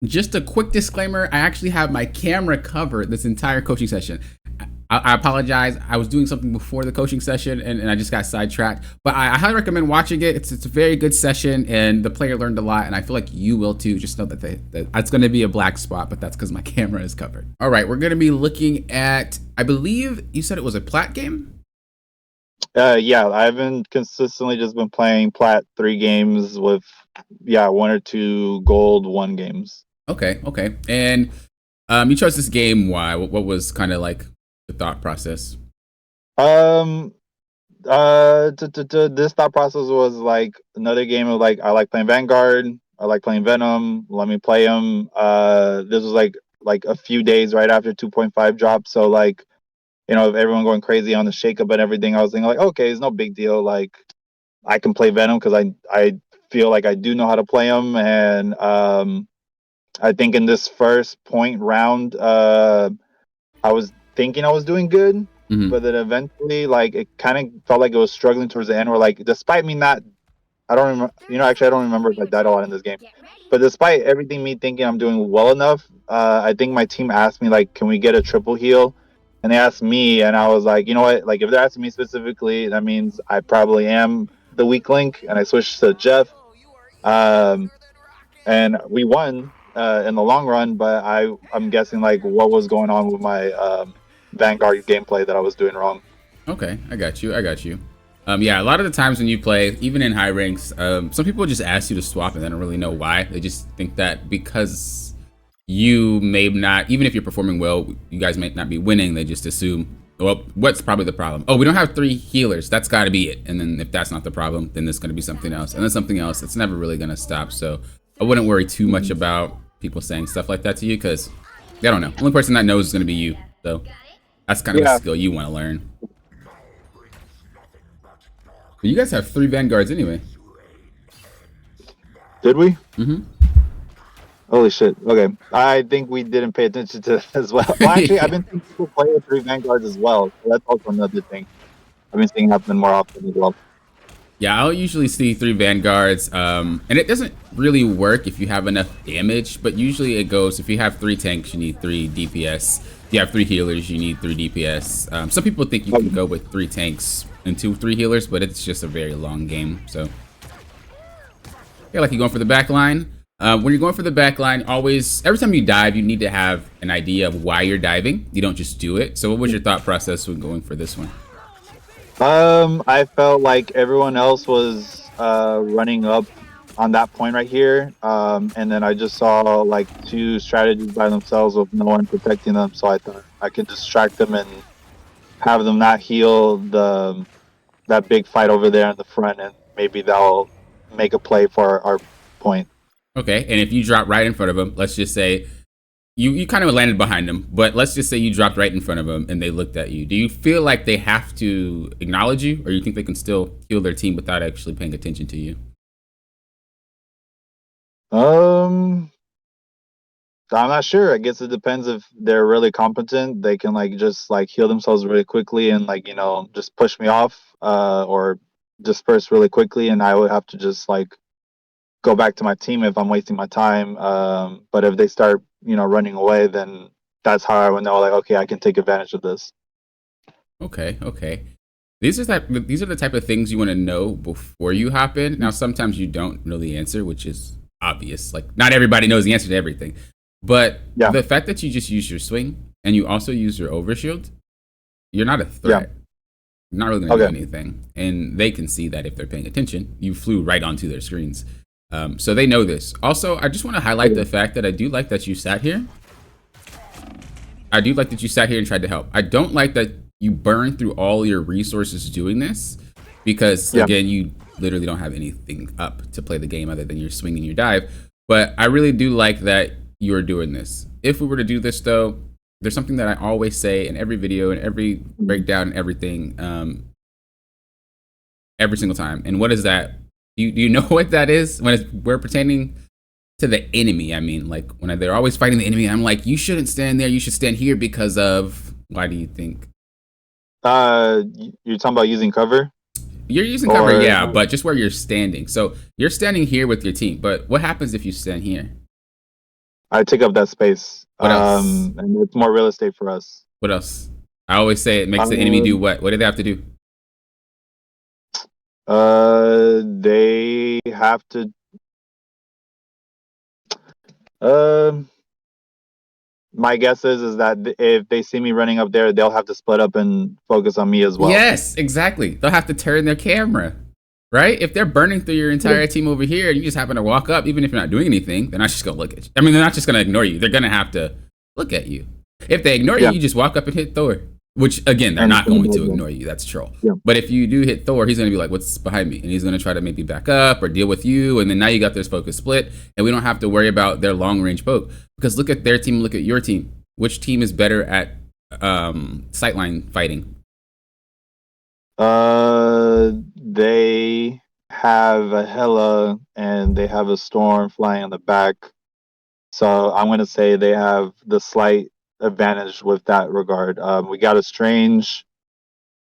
Just a quick disclaimer, I actually have my camera covered this entire coaching session. I apologize. I was doing something before the coaching session and I just got sidetracked. But I highly recommend watching it. It's a very good session and the player learned a lot. And I feel like you will too. Just know that it's going to be a black spot, but that's because my camera is covered. All right, we're going to be looking at, I believe you said it was a plat game? Yeah, I've been consistently just been playing plat 3 games with 1 or 2 gold 1 games. Okay. And you chose this game. Why? What was kind of like the thought process? Um, this thought process was like another game of like I like playing Vanguard, I like playing Venom. Let me play them. This was like a few days right after 2.5 dropped, so like everyone going crazy on the shakeup and everything. I was thinking like, okay, it's no big deal. Like I can play Venom because I feel like I do know how to play him, and I think in this first point round, I was thinking I was doing good, Mm-hmm. but then eventually, like it kind of felt like it was struggling towards the end. Where like, despite me not, I don't remember. Actually, I don't remember if I died a lot in this game. But despite everything, me thinking I'm doing well enough, I think my team asked me like, "Can we get a triple heal?" And they asked me, and I was like, you know what? Like, if they're asking me specifically, that means I probably am the weak link. And I switched to Jeff, um, and we won in the long run. But I'm guessing like what was going on with my Vanguard gameplay that I was doing wrong. Okay, I got you. Yeah, a lot of the times when you play, even in high ranks, some people just ask you to swap and they don't really know why. They just think that because you may not, even if you're performing well, you guys may not be winning. They just assume, well, what's probably the problem? Oh, we don't have 3 healers. That's got to be it. And then if that's not the problem, then there's going to be something else. And then something else that's never really going to stop. So I wouldn't worry too much about people saying stuff like that to you because they don't know. The only person that knows is going to be you. So that's kind of a Yeah, skill you want to learn. But you guys have 3 vanguards anyway. did we? Mm-hmm. Holy shit. Okay. I think we didn't pay attention to that as well. Well, actually, I've been seeing people play with 3 Vanguards as well. So that's also another thing. I've been seeing happen more often as well. Yeah, I'll usually see 3 vanguards, and it doesn't really work if you have enough damage. But usually it goes if you have 3 tanks, you need 3 DPS. If you have 3 healers, you need 3 DPS. Some people think you can go with 3 tanks and 3 healers, but it's just a very long game. So yeah, like you're going for the back line. When you're going for the back line, always, every time you dive, you need to have an idea of why you're diving. You don't just do it. So what was your thought process when going for this one? I felt like everyone else was running up on that point right here. And then I just saw like 2 strategies by themselves with no one protecting them. So I thought I could distract them and have them not heal that big fight over there in the front, and maybe that'll make a play for our point. Okay, and if you drop right in front of them, let's just say you kind of landed behind them, but let's just say you dropped right in front of them and they looked at you. Do you feel like they have to acknowledge you, or you think they can still heal their team without actually paying attention to you? Um, I'm not sure. I guess it depends if they're really competent. They can like just like heal themselves really quickly and like just push me off, or disperse really quickly, and I would have to just like go back to my team if I'm wasting my time. But if they start running away, then that's how I would know like okay, I can take advantage of this. Okay. These are the type of things you want to know before you hop in. Now, sometimes you don't know the answer, which is obvious. Like not everybody knows the answer to everything, but Yeah, the fact that you just use your swing and you also use your overshield, you're not a yeah, threat. You're not really going to do okay. anything, and they can see that if they're paying attention. You flew right onto their screens, so they know this. Also, I just want to highlight Okay. the fact that I do like that you sat here. I do like that you sat here and tried to help. I don't like that you burn through all your resources doing this because Yeah. again, you literally don't have anything up to play the game other than your swing and your dive. But I really do like that you're doing this. If we were to do this though, there's something that I always say in every video and every breakdown and everything, every single time. And what is that? Do you know what that is when we're pertaining to the enemy? I mean, like when they're always fighting the enemy, I'm like, you shouldn't stand there. You should stand here because of. Why do you think? You're talking about using cover You're using cover, or yeah, but just where you're standing. So you're standing here with your team. But what happens if you stand here? I take up that space. What else? And it's more real estate for us. What else? I always say it makes the enemy do Um, what? What do they have to do? they have to. Um, my guess is that if they see me running up there, they'll have to split up and focus on me as well. Yes, exactly. They'll have to turn their camera, right? If they're burning through your entire team over here and you just happen to walk up, even if you're not doing anything, they're not just gonna look at you. I mean, they're not just gonna ignore you. They're gonna have to look at you. If they ignore you, Yeah, you just walk up and hit Thor. Which again, they're and not going to ignore you. That's troll. yeah, But if you do hit Thor, he's gonna be like, "What's behind me?" And he's gonna try to maybe back up or deal with you. And then now you got this focus split, and we don't have to worry about their long range poke because look at their team, look at your team. Which team is better at sightline fighting? they have a Hela and they have a Storm flying on the back. So I'm gonna say they have the slight advantage with that regard. We got a Strange,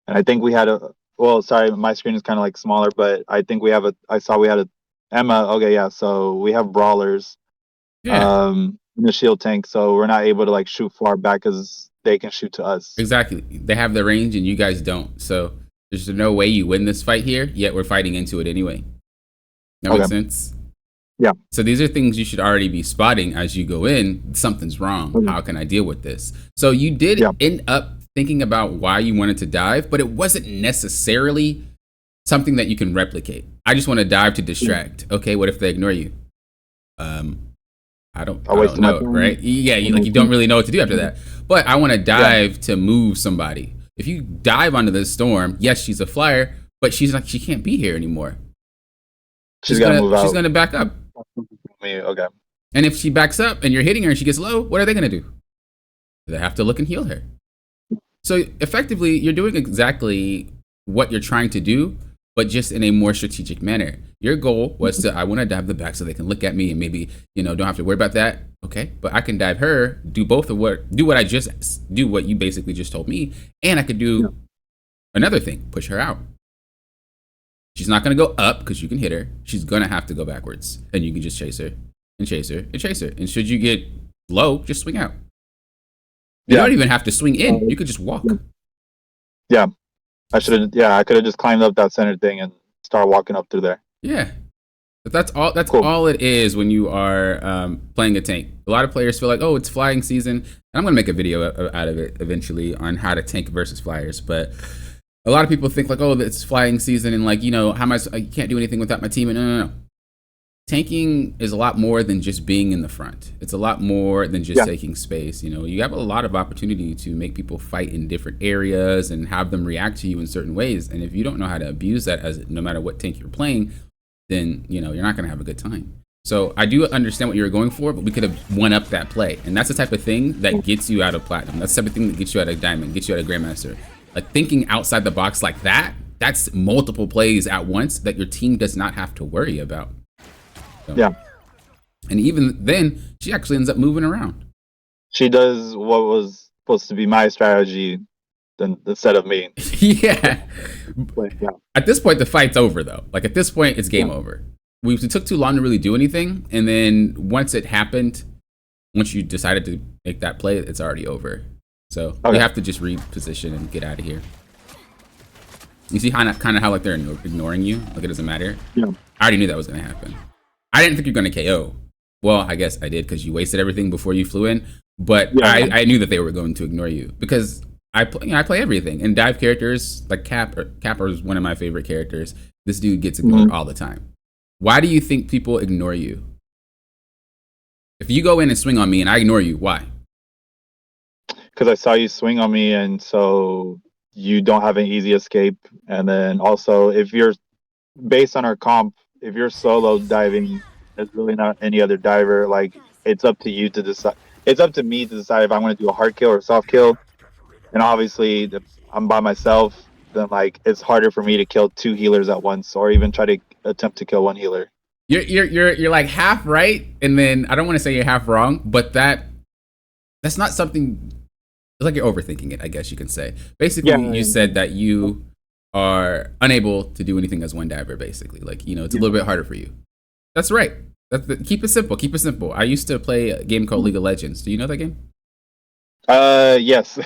and I think we had a. Well, sorry, my screen is kind of like smaller, but I think we have a. I saw we had a Emma. Okay, yeah. So we have brawlers. Yeah, In the shield tank, so we're not able to like shoot far back because they can shoot to us. exactly. They have the range and you guys don't. So there's no way you win this fight here. Yet we're fighting into it anyway. That Okay. makes sense. Yeah. So these are things you should already be spotting as you go in. Something's wrong. Okay. How can I deal with this? So you did Yeah. end up thinking about why you wanted to dive, but it wasn't necessarily something that you can replicate. I just want to dive to distract. Okay, what if they ignore you? Um, I don't know, right? Yeah, you don't really know what to do after that. But I want to dive to move somebody. If you dive onto this storm, yes, she's a flyer, but she can't be here anymore. She's gonna move out. She's gonna back up. Okay. And if she backs up and you're hitting her and she gets low, what are they gonna do? They have to look and heal her. So effectively, you're doing exactly what you're trying to do, but just in a more strategic manner. Your goal was I want to dive the back so they can look at me and maybe, don't have to worry about that. Okay, but I can dive her, do what you basically just told me, and I could do another thing, push her out. She's not going to go up because you can hit her. She's going to have to go backwards, and you can just chase her and chase her and chase her. And should you get low, just swing out. You don't even have to swing in. You could just walk. Yeah. I could have just climbed up that center thing and start walking up through there. Yeah. But that's all. That's cool. All it is when you are playing a tank. A lot of players feel like, oh, it's flying season. And I'm going to make a video out of it eventually on how to tank versus flyers. But a lot of people think like, oh, it's flying season and like, how am I can't do anything without my team. And no. Tanking is a lot more than just being in the front. It's a lot more than just taking space. You have a lot of opportunity to make people fight in different areas and have them react to you in certain ways. And if you don't know how to abuse that, no matter what tank you're playing, then you're not going to have a good time. So I do understand what you were going for, but we could have one up that play. And that's the type of thing that gets you out of platinum. That's the type of thing that gets you out of diamond, gets you out of grandmaster. Like thinking outside the box like that, that's multiple plays at once that your team does not have to worry about. So. Yeah. And even then, she actually ends up moving around. She does what was supposed to be my strategy instead of me. Yeah. At this point, the fight's over, though. Like, at this point, it's game over. It took too long to really do anything. And then once it happened, once you decided to make that play, it's already over. So you have to just reposition and get out of here. You see kind of how like they're ignoring you? Like, it doesn't matter? Yeah. I already knew that was going to happen. I didn't think you were going to KO. Well, I guess I did because you wasted everything before you flew in. But I knew that they were going to ignore you because I play everything. And dive characters, like Capper is one of my favorite characters. This dude gets ignored all the time. Why do you think people ignore you? If you go in and swing on me and I ignore you, why? Because I saw you swing on me, and so you don't have an easy escape. And then also, if you're based on our comp, if you're solo diving, there's really not any other diver. Like, it's up to you to decide. It's up to me to decide if I want to do a hard kill or a soft kill. And obviously, if I'm by myself, then like it's harder for me to kill two healers at once, or even try to attempt to kill one healer. You're like half right, and then I don't want to say you're half wrong, but that's not something. It's like you're overthinking it, I guess you can say. Basically, you said that you are unable to do anything as one diver, basically. Like, it's a little bit harder for you. That's right. Keep it simple. Keep it simple. I used to play a game called League of Legends. Do you know that game? Yes.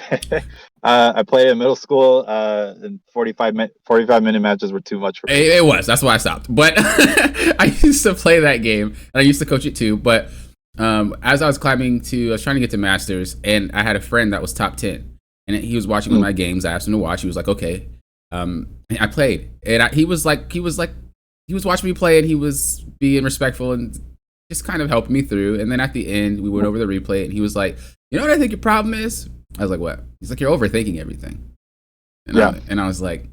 I played in middle school. And 45-minute matches were too much for me. It was. That's why I stopped. But I used to play that game, and I used to coach it too. But as I was I was trying to get to Masters, and I had a friend that was top 10, and he was watching one of my games. I asked him to watch. He was like, okay. I played, and he was watching me play, and he was being respectful and just kind of helping me through. And then at the end, we went over the replay, and he was like, you know what I think your problem is? I was like, what? He's like, you're overthinking everything. And I was like,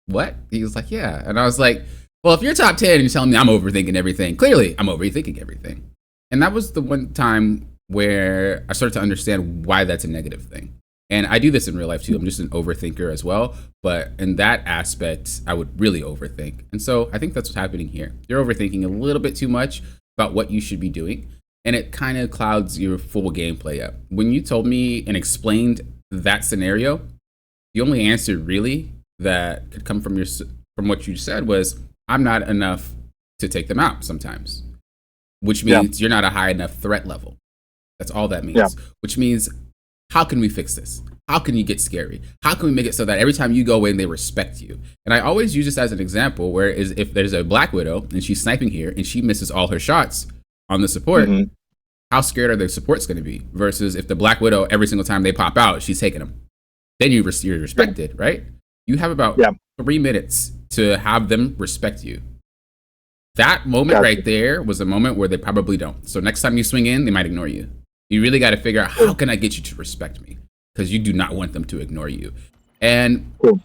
what? He was like, yeah. And I was like, well, if you're top 10 and you're telling me I'm overthinking everything, clearly I'm overthinking everything. And that was the one time where I started to understand why that's a negative thing. And I do this in real life too. I'm just an overthinker as well. But in that aspect, I would really overthink. And so I think that's what's happening here. You're overthinking a little bit too much about what you should be doing. And it kind of clouds your full gameplay up. When you told me and explained that scenario, the only answer really that could come from what you said was, I'm not enough to take them out sometimes, which means you're not a high enough threat level. That's all that means, which means, how can we fix this? How can you get scary? How can we make it so that every time you go in, they respect you? And I always use this as an example, where if there's a Black Widow and she's sniping here and she misses all her shots on the support, how scared are the supports going to be? Versus if the Black Widow, every single time they pop out, she's taking them. Then you're respected, right? You have about 3 minutes to have them respect you. That moment right there was a moment where they probably don't. So next time you swing in, they might ignore you. You really got to figure out, how can I get you to respect me? Because you do not want them to ignore you. And when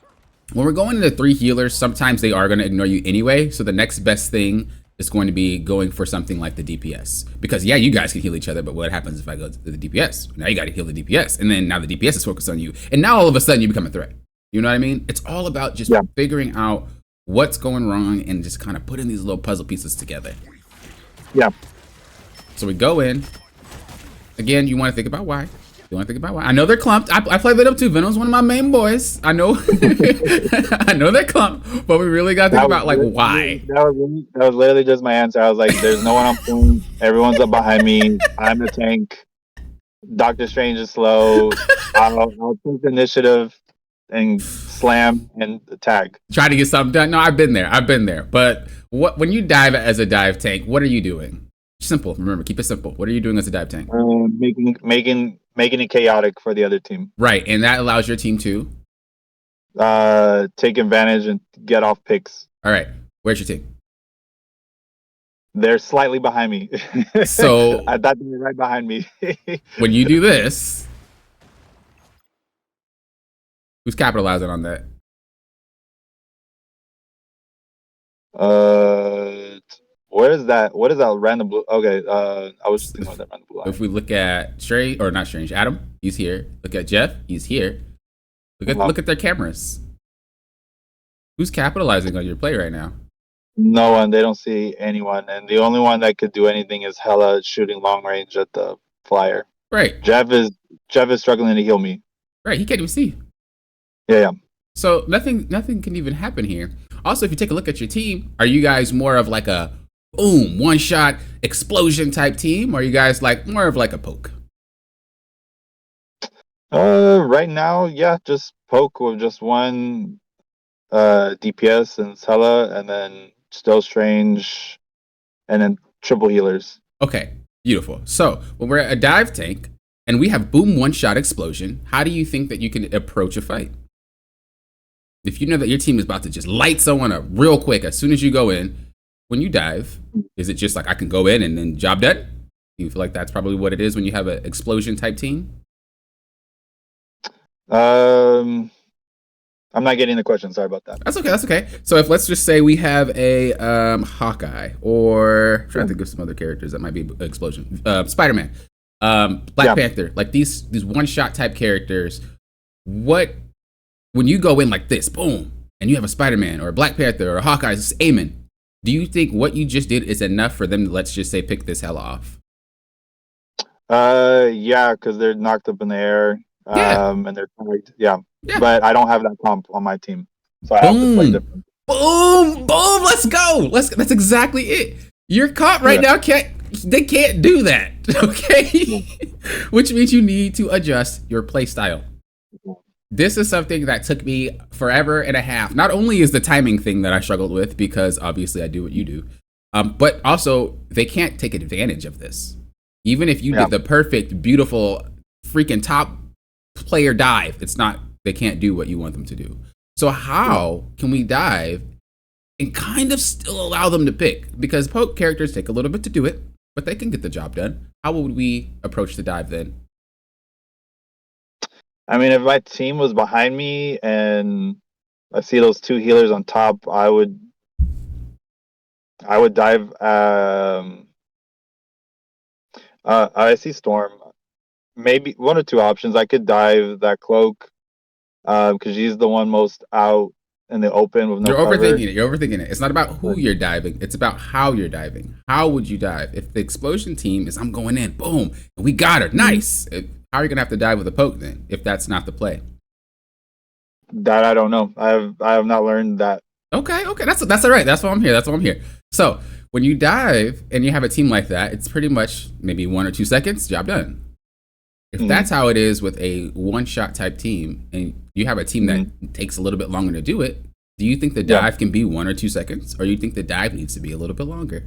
we're going into 3 healers, sometimes they are going to ignore you anyway. So the next best thing is going to be going for something like the DPS. Because you guys can heal each other, but what happens if I go to the DPS? Now you got to heal the DPS. And then now the DPS is focused on you. And now all of a sudden you become a threat. You know what I mean? It's all about just figuring out what's going wrong and just kind of putting these little puzzle pieces together. Yeah. So we go in. Again, you want to think about why. I know they're clumped. I play Venom too. Venom's one of my main boys. I know. I know they're clumped, but we really got to think about why. That was literally just my answer. I was like, there's no one I'm pulling. Everyone's up behind me. I'm the tank. Doctor Strange is slow. I'll take the initiative and slam and tag. Try to get something done. No, I've been there. But when you dive as a dive tank, what are you doing? Simple. Remember, keep it simple. What are you doing as a dive tank? Making it chaotic for the other team. Right, and that allows your team to take advantage and get off picks. All right, where's your team? They're slightly behind me. So I thought they were right behind me. When you do this, who's capitalizing on that? What is that random blue? Okay, I was just thinking about that random blue line. If we look at Adam, he's here. Look at Jeff, he's here. Look at their cameras. Who's capitalizing on your play right now? No one. They don't see anyone, and the only one that could do anything is Hella shooting long range at the flyer. Right. Jeff is struggling to heal me. Right. He can't even see. Yeah. So nothing can even happen here. Also, if you take a look at your team, are you guys more of like a boom, one shot explosion type team, or are you guys more of like a poke? Right now, just poke with just one DPS and Hella, and then still Strange, and then triple healers. Okay, beautiful. So when we're at a dive tank and we have boom, one shot explosion, how do you think that you can approach a fight? If you know that your team is about to just light someone up real quick as soon as you go in, when you dive, is it just I can go in and then job done? Do you feel like that's probably what it is when you have an explosion type team? I'm not getting the question. Sorry about that. That's okay. So if let's just say we have a Hawkeye, or I'm trying to think of some other characters that might be explosion. Spider-Man, Black Panther, like these one shot type characters. When you go in like this, boom, and you have a Spider-Man or a Black Panther or a Hawkeye just aiming, do you think what you just did is enough for them to, let's just say, pick this hell off? Yeah, because they're knocked up in the air. And they're tagged. Yeah. But I don't have that comp on my team, so I have to play different. Boom! Let's go. That's exactly it. You're caught right now. They can't do that. Okay, which means you need to adjust your play style. This is something that took me forever and a half. Not only is the timing thing that I struggled with because obviously I do what you do, but also they can't take advantage of this. Even if you did the perfect, beautiful, freaking top player dive, they can't do what you want them to do. So how can we dive and kind of still allow them to pick? Because poke characters take a little bit to do it, but they can get the job done. How would we approach the dive then? I mean, if my team was behind me and I see those 2 healers on top, I would dive. I see Storm. Maybe 1 or 2 options. I could dive that cloak because she's the one most out in the open with no cover. You're overthinking it. It's not about who you're diving. It's about how you're diving. How would you dive? If the explosion team is I'm going in, boom, and we got her, nice. How are you gonna have to dive with a poke then? If that's not the play. That I don't know. I have not learned that. Okay. That's all right. That's why I'm here. So when you dive and you have a team like that, it's pretty much maybe 1 or 2 seconds, job done. If that's how it is with a one-shot type team, and you have a team that takes a little bit longer to do it, do you think the dive can be 1 or 2 seconds, or do you think the dive needs to be a little bit longer?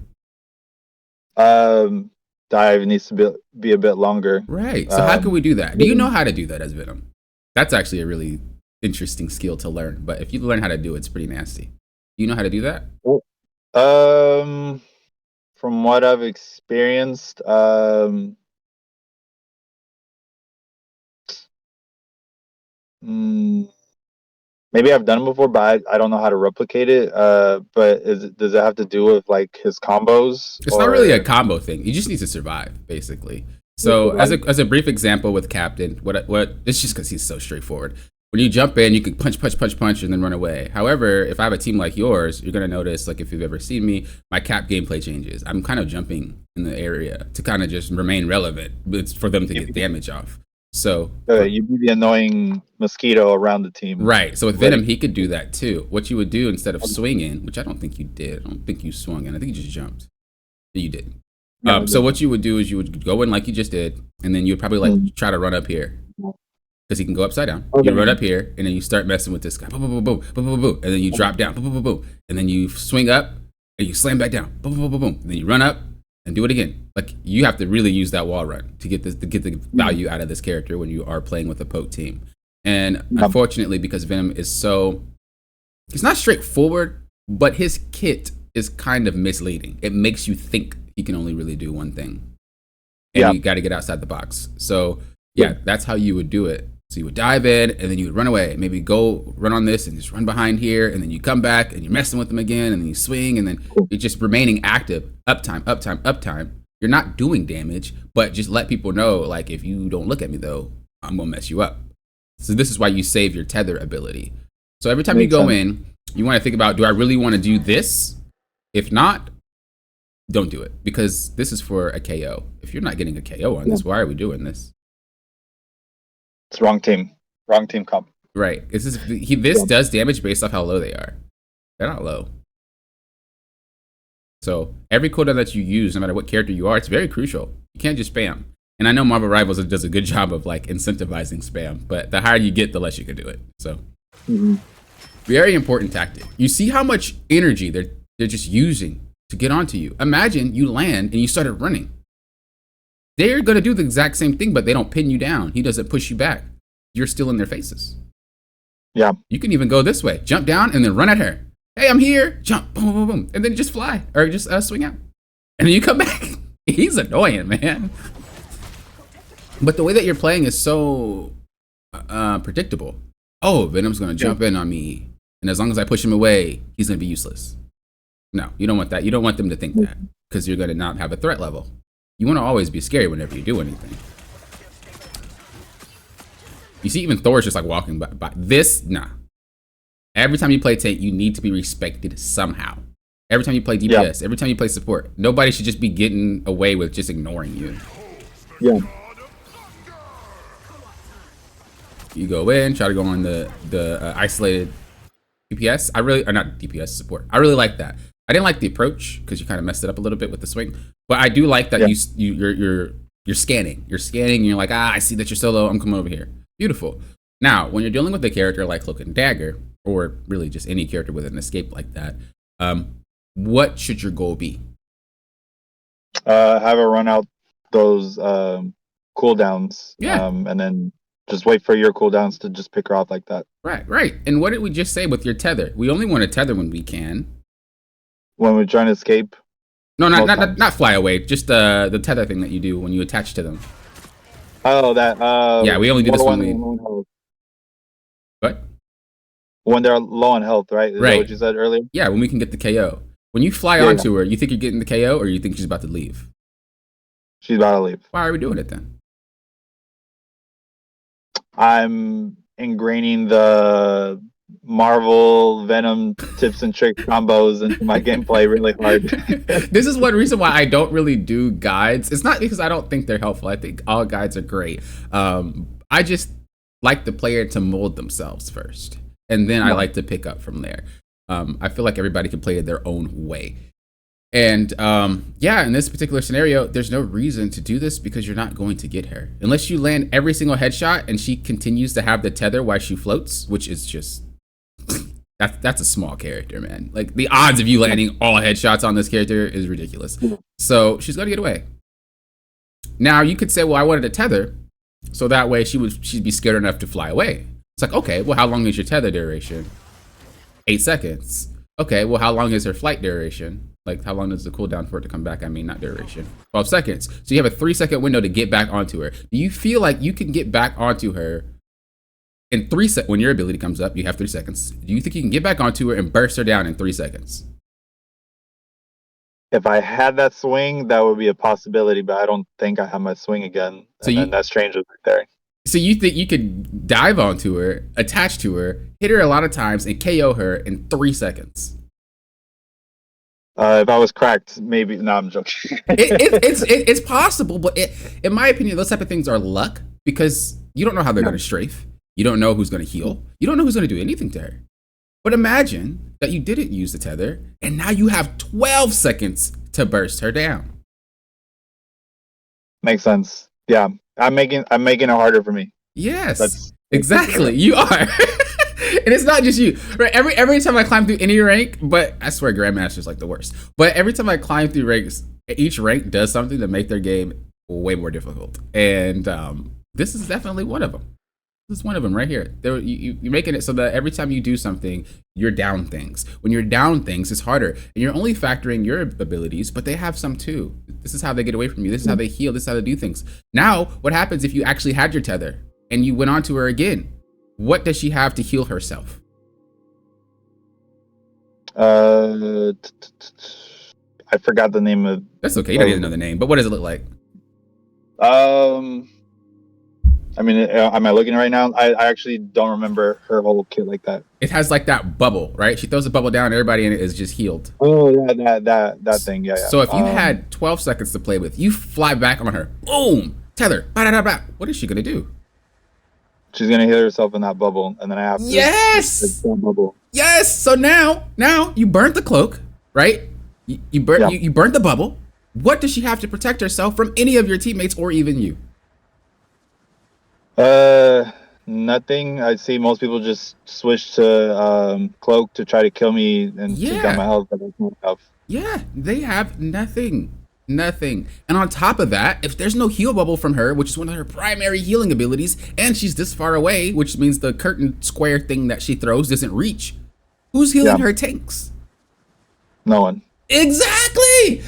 Dive needs to be a bit longer. Right. So how can we do that? Do you know how to do that as Venom? That's actually a really interesting skill to learn. But if you learn how to do it, it's pretty nasty. Do you know how to do that? From what I've experienced, maybe I've done it before, but I don't know how to replicate it. But does it have to do with like his combos? It's not really a combo thing. You just need to survive, basically. So as a brief example with Captain, what it's just because he's so straightforward. When you jump in, you can punch, and then run away. However, if I have a team like yours, you're gonna notice, like if you've ever seen me, my cap gameplay changes. I'm kind of jumping in the area to kind of just remain relevant. It's for them to get damage off. So you'd be the annoying mosquito around the team. Right. So with Venom, he could do that too. What you would do instead of swinging, which I don't think you did. I don't think you swung in. I think you just jumped. You did. So what you would do is you would go in like you just did, and then you'd probably like try to run up here. Because he can go upside down. You run up here, and then you start messing with this guy. Boom, boom, boom, boom, boom, boom, boom. And then you drop down. Boom, boom, boom, boom. And then you swing up, and you slam back down. Boom, boom, boom, boom. And then you run up, and do it again. Like you have to really use that wall run to get the value out of this character when you are playing with a poke team. And unfortunately, because Venom is he's not straightforward, but his kit is kind of misleading. It makes you think he can only really do one thing, and you got to get outside the box. So that's how you would do it. So you would dive in, and then you would run away. Maybe go run on this and just run behind here, and then you come back and you're messing with them again, and then you swing, and then you're just remaining active. Uptime. You're not doing damage, but just let people know, like, if you don't look at me though, I'm gonna mess you up. So this is why you save your tether ability. So every time you go in, you want to think about, do I really want to do this? If not, don't do it, because this is for a KO. If you're not getting a KO on this, why are we doing this? It's wrong team comp. Right. This does damage based off how low they are. They're not low. So every cooldown that you use, no matter what character you are, it's very crucial. You can't just spam. And I know Marvel Rivals does a good job of like incentivizing spam, but the higher you get, the less you can do it. So very important tactic. You see how much energy they're just using to get onto you. Imagine you land and you started running. They're going to do the exact same thing, but they don't pin you down. He doesn't push you back. You're still in their faces. Yeah. You can even go this way. Jump down and then run at her. Hey, I'm here. Jump. Boom, boom, boom. And then just fly. Or just swing out. And then you come back. He's annoying, man. But the way that you're playing is so predictable. Oh, Venom's going to jump in on me. And as long as I push him away, he's going to be useless. No, you don't want that. You don't want them to think that, because you're going to not have a threat level. You want to always be scary whenever you do anything. You see, even Thor's just like walking by. This, nah. Every time you play tank, you need to be respected somehow. Every time you play DPS, every time you play support, nobody should just be getting away with just ignoring you. Yeah. You go in, try to go on the isolated DPS. Or not DPS support. I really like that. I didn't like the approach because you kind of messed it up a little bit with the swing. But I do like that Yeah. you're scanning. You're scanning. And you're like, I see that you're solo. I'm coming over here. Beautiful. Now, when you're dealing with a character like Cloak and Dagger, or really just any character with an escape like that, what should your goal be? Have her run out those cooldowns. Yeah. And then just wait for your cooldowns to just pick her off like that. Right. And what did we just say with your tether? We only want to tether when we can. When we're trying to escape. No, not fly away. Just the tether thing that you do when you attach to them. Oh, that. Yeah, we only do this when we. What? When they're low on health, right? Is Right. that what you said earlier? Yeah, when we can get the KO. When you fly onto her, you think you're getting the KO, or you think she's about to leave? She's about to leave. Why are we doing it then? I'm ingraining the Marvel Venom tips and trick combos into my gameplay really hard. This is one reason why I don't really do guides. It's not because I don't think they're helpful. I think all guides are great. I just like the player to mold themselves first, and then I like to pick up from there. I feel like everybody can play it their own way. And in this particular scenario, there's no reason to do this because you're not going to get her. Unless you land every single headshot and she continues to have the tether while she floats, which is just, that's a small character, man. Like, the odds of you landing all headshots on this character is ridiculous. So she's going to get away. Now, you could say, well, I wanted a tether, so that way she'd be scared enough to fly away. It's like, okay, well, how long is your tether duration? 8 seconds. Okay, well, how long is her flight duration? Like, how long is the cooldown for it to come back? I mean, not duration. 12 seconds. So you have a 3-second window to get back onto her. Do you feel like you can get back onto her in 3 seconds? When your ability comes up, you have 3 seconds. Do you think you can get back onto her and burst her down in 3 seconds? If I had that swing, that would be a possibility, but I don't think I have my swing again. And that strange right there. So you think you could dive onto her, attach to her, hit her a lot of times, and KO her in 3 seconds? If I was cracked, maybe. No, I'm joking. It's possible, but in my opinion, those type of things are luck because you don't know how they're going to strafe. You don't know who's going to heal. You don't know who's going to do anything to her. But imagine that you didn't use the tether, and now you have 12 seconds to burst her down. Makes sense. Yeah, I'm making it harder for me. Yes, exactly. You are. And it's not just you, right? Every time I climb through any rank, but I swear Grandmaster's like the worst. But every time I climb through ranks, each rank does something to make their game way more difficult. And this is definitely one of them. This is one of them right here. You're making it so that every time you do something, you're down things. When you're down things, it's harder. And you're only factoring your abilities, but they have some too. This is how they get away from you. This is how they heal. This is how they do things. Now, what happens if you actually had your tether and you went on to her again? What does she have to heal herself? I forgot the name of. That's okay. You don't need to know the name. But what does it look like? I mean, am I looking right now? I actually don't remember her whole kit like that. It has like that bubble, right? She throws a bubble down, everybody in it is just healed. Oh, yeah, that thing, yeah. So if you had 12 seconds to play with, you fly back on her, boom, tether, what is she gonna do? She's gonna hit herself in that bubble, and then I have to. Yes. Bubble. Yes. So now you burnt the cloak, right? You burnt the bubble. What does she have to protect herself from any of your teammates or even you? Nothing. I see most people just switch to cloak to try to kill me and take down my health, but that's not enough. Yeah, they have nothing. And on top of that, if there's no heal bubble from her, which is one of her primary healing abilities, and she's this far away, which means the curtain square thing that she throws doesn't reach, who's healing her tanks? No one. Exactly.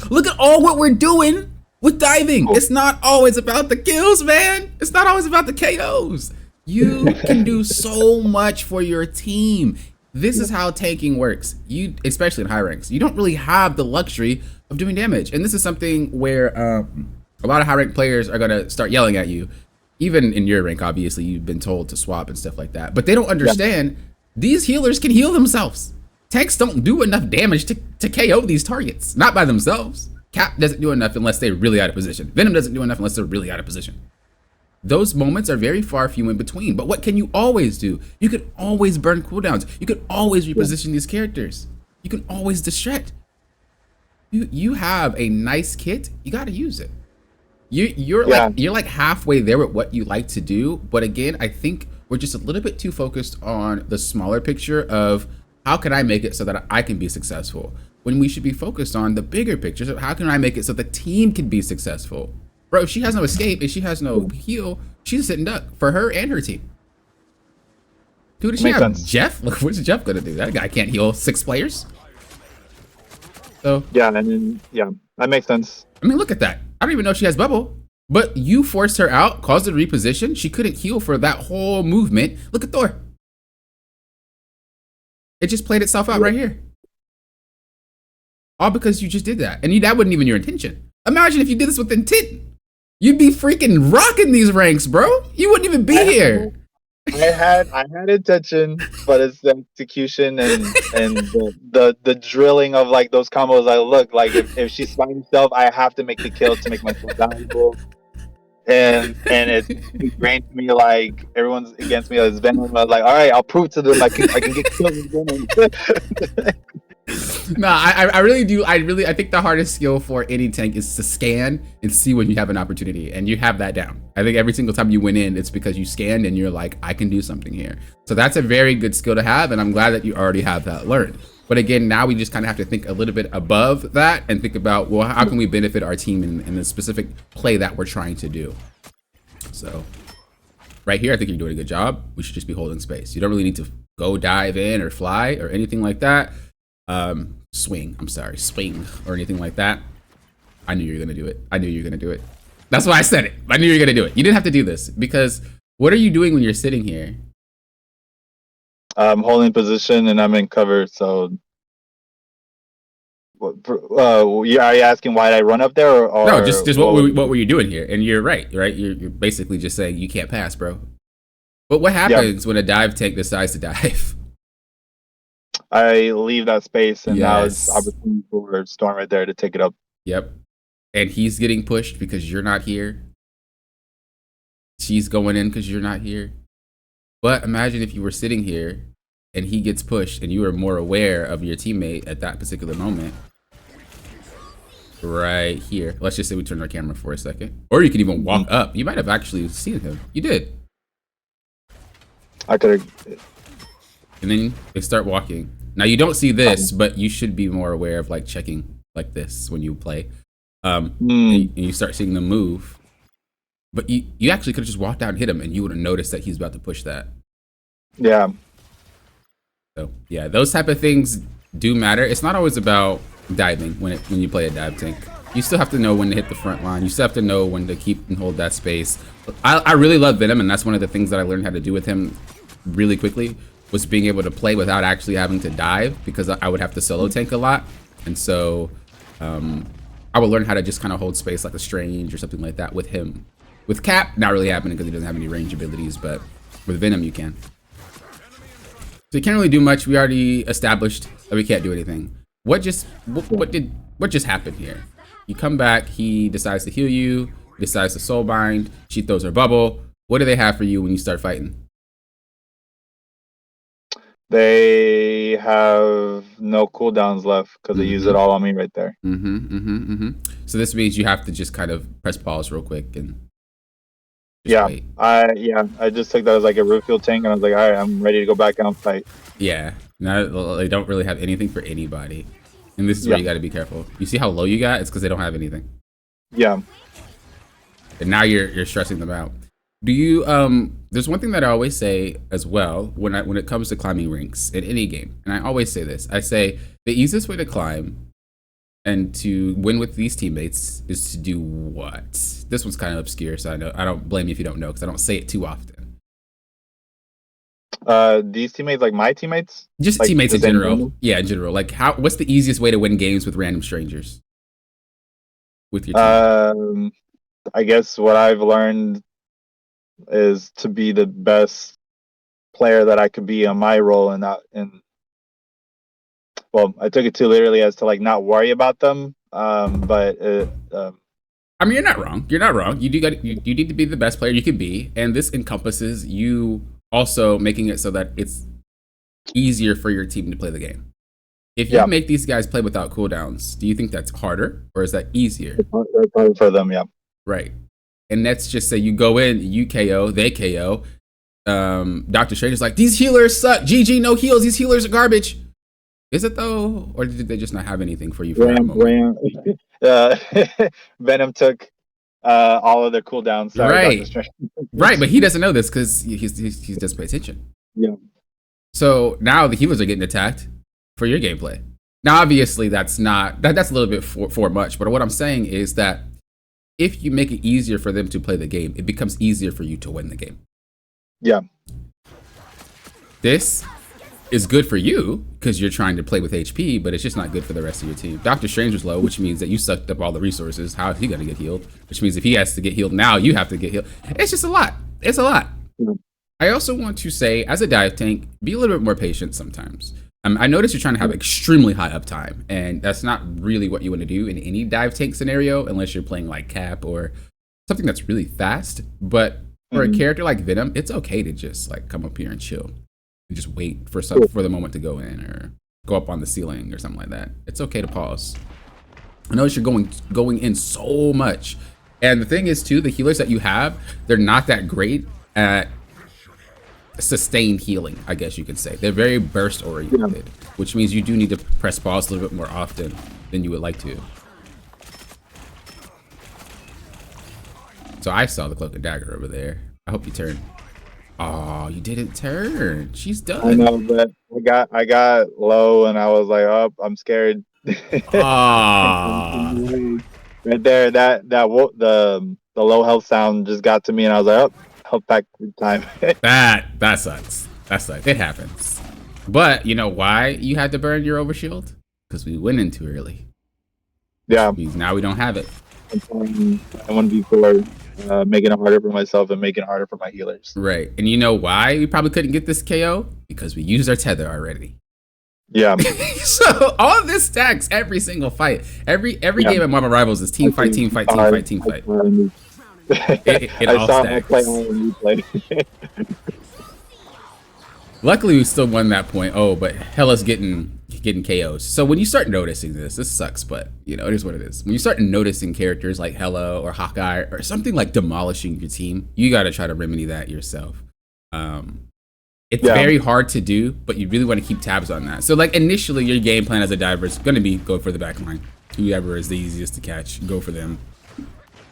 Look at all what we're doing with diving. Cool. It's not always about the kills, man. It's not always about the KOs. You can do so much for your team. This is how tanking works. You, especially in high ranks, you don't really have the luxury of doing damage. And this is something where a lot of high rank players are gonna start yelling at you. Even in your rank, obviously, you've been told to swap and stuff like that. But they don't understand these healers can heal themselves. Tanks don't do enough damage to KO these targets, not by themselves. Cap doesn't do enough unless they're really out of position. Venom doesn't do enough unless they're really out of position. Those moments are very far few in between. But what can you always do? You can always burn cooldowns. You can always reposition these characters. You can always distret. You have a nice kit. You got to use it. Yeah, You're like halfway there with what you like to do, but again, I think we're just a little bit too focused on the smaller picture of how can I make it so that I can be successful, when we should be focused on the bigger pictures of how can I make it so the team can be successful. Bro, if she has no escape, if she has no heal, she's a sitting duck for her and her team. Who does she makes have? sense. Jeff? Look, what's Jeff gonna do? That guy can't heal 6 players. So Yeah, and then yeah, that makes sense. I mean, look at that. I don't even know if she has bubble, but you forced her out, caused her to reposition. She couldn't heal for that whole movement. Look at Thor. It just played itself out right here. All because you just did that. And that wasn't even your intention. Imagine if you did this with intent. You'd be freaking rocking these ranks, bro. You wouldn't even be here. I had intention, but it's the execution and the drilling of like those combos. I look like if she's by herself, I have to make the kill to make myself valuable. And it's ingrained to me like everyone's against me as Venom. I was like, all right, I'll prove to them I can get kills with Venom. No, I really do. I think the hardest skill for any tank is to scan and see when you have an opportunity, and you have that down. I think every single time you went in, it's because you scanned and you're like, I can do something here. So that's a very good skill to have, and I'm glad that you already have that learned. But again, now we just kind of have to think a little bit above that and think about, well, how can we benefit our team in the specific play that we're trying to do? So right here, I think you're doing a good job. We should just be holding space. You don't really need to go dive in or fly or anything like that. Swing or anything like that. I knew you were gonna do it. I knew you were gonna do it. That's why I said it. I knew you were gonna do it. You didn't have to do this, because what are you doing when you're sitting here? I'm holding position and I'm in cover. So, are you asking why did I run up there, or No, just what were you doing here? And you're right. You're basically just saying you can't pass, bro. But what happens when a dive tank decides to dive? I leave that space, and now it's Yes. opportunity for Storm right there to take it up. Yep. And he's getting pushed because you're not here. She's going in because you're not here. But imagine if you were sitting here and he gets pushed and you were more aware of your teammate at that particular moment. Right here. Let's just say we turn our camera for a second. Or you could even walk up. You might have actually seen him. You did. I could have. And then they start walking. Now you don't see this, but you should be more aware of like checking like this when you play. And you start seeing them move. But you actually could have just walked out and hit him, and you would have noticed that he's about to push that. Yeah. So yeah, those type of things do matter. It's not always about diving when you play a dive tank. You still have to know when to hit the front line. You still have to know when to keep and hold that space. I really love Venom, and that's one of the things that I learned how to do with him really quickly, was being able to play without actually having to dive, because I would have to solo tank a lot. And so I would learn how to just kind of hold space like a Strange or something like that with him. With Cap, not really happening because he doesn't have any range abilities, but with Venom you can. So you can't really do much. We already established that we can't do anything. What just happened here? You come back, he decides to heal you, decides to soul bind, she throws her bubble. What do they have for you when you start fighting? They have no cooldowns left because they use it all on me right there. So this means you have to just kind of press pause real quick and wait. I just took that as like a refuel tank, and I was like, all right, I'm ready to go back out and fight. Yeah, now they don't really have anything for anybody, and this is where you got to be careful. You see how low you got? It's because they don't have anything. Yeah. And now you're stressing them out. Do you there's one thing that I always say as well when it comes to climbing ranks in any game, and I always say this. I say the easiest way to climb and to win with these teammates is to do what? This one's kind of obscure, so I don't blame you if you don't know, because I don't say it too often. These teammates, like my teammates? Just like teammates in general. Random? Yeah, in general. Like what's the easiest way to win games with random strangers? With your team? I guess what I've learned is to be the best player that I could be on my role, and not in. Well, I took it too literally as to like not worry about them. But I mean, you're not wrong. You're not wrong. You need to be the best player you can be, and this encompasses you also making it so that it's easier for your team to play the game. If you make these guys play without cooldowns, do you think that's harder or is that easier? It's harder for them, yeah. Right. And let's just say you go in, you KO, they KO. Dr. Strange is like, these healers suck. GG, no heals. These healers are garbage. Is it though? Or did they just not have anything for you for that moment? Venom took all of their cooldowns. Sorry, Dr. Right. Strange. Right, but he doesn't know this because he doesn't pay attention. Yeah. So now the healers are getting attacked for your gameplay. Now, obviously, that's not that's a little bit for much. But what I'm saying is that if you make it easier for them to play the game, it becomes easier for you to win the game. Yeah. This is good for you because you're trying to play with HP, but it's just not good for the rest of your team. Doctor Strange was low, which means that you sucked up all the resources. How is he going to get healed? Which means if he has to get healed now, you have to get healed. It's just a lot. It's a lot. Yeah. I also want to say, as a dive tank, be a little bit more patient sometimes. I notice you're trying to have extremely high uptime, and that's not really what you want to do in any dive tank scenario unless you're playing like Cap or something that's really fast. But for a character like Venom, it's okay to just like come up here and chill and just wait for the moment to go in or go up on the ceiling or something like that. It's okay to pause. I notice you're going in so much, and the thing is too, the healers that you have, they're not that great at sustained healing, I guess you could say. They're very burst oriented, which means you do need to press pause a little bit more often than you would like to. So I saw the cloak and dagger over there. I hope you turn. Oh, you didn't turn. She's done. I know, but I got low and I was like, oh, I'm scared. Ah. Right there, the low health sound just got to me, and I was like, oh, health pack time. that sucks. That sucks. It happens. But you know why you had to burn your overshield? Because we went in too early. Yeah. Which means now we don't have it. I want to be for making it harder for myself and making it harder for my healers. Right. And you know why we probably couldn't get this KO? Because we used our tether already. Yeah. So all of this stacks every single fight. Every game at Marvel Rivals is team fight, team fight, team fight, team fight. It all stacks. Luckily, we still won that point. Oh, but Hella's getting KOs. So when you start noticing this sucks, but you know, it is what it is. When you start noticing characters like Hella or Hawkeye or something like demolishing your team, you got to try to remedy that yourself. It's very hard to do, but you really want to keep tabs on that. So like initially, your game plan as a diver is going to be go for the back line. Whoever is the easiest to catch, go for them.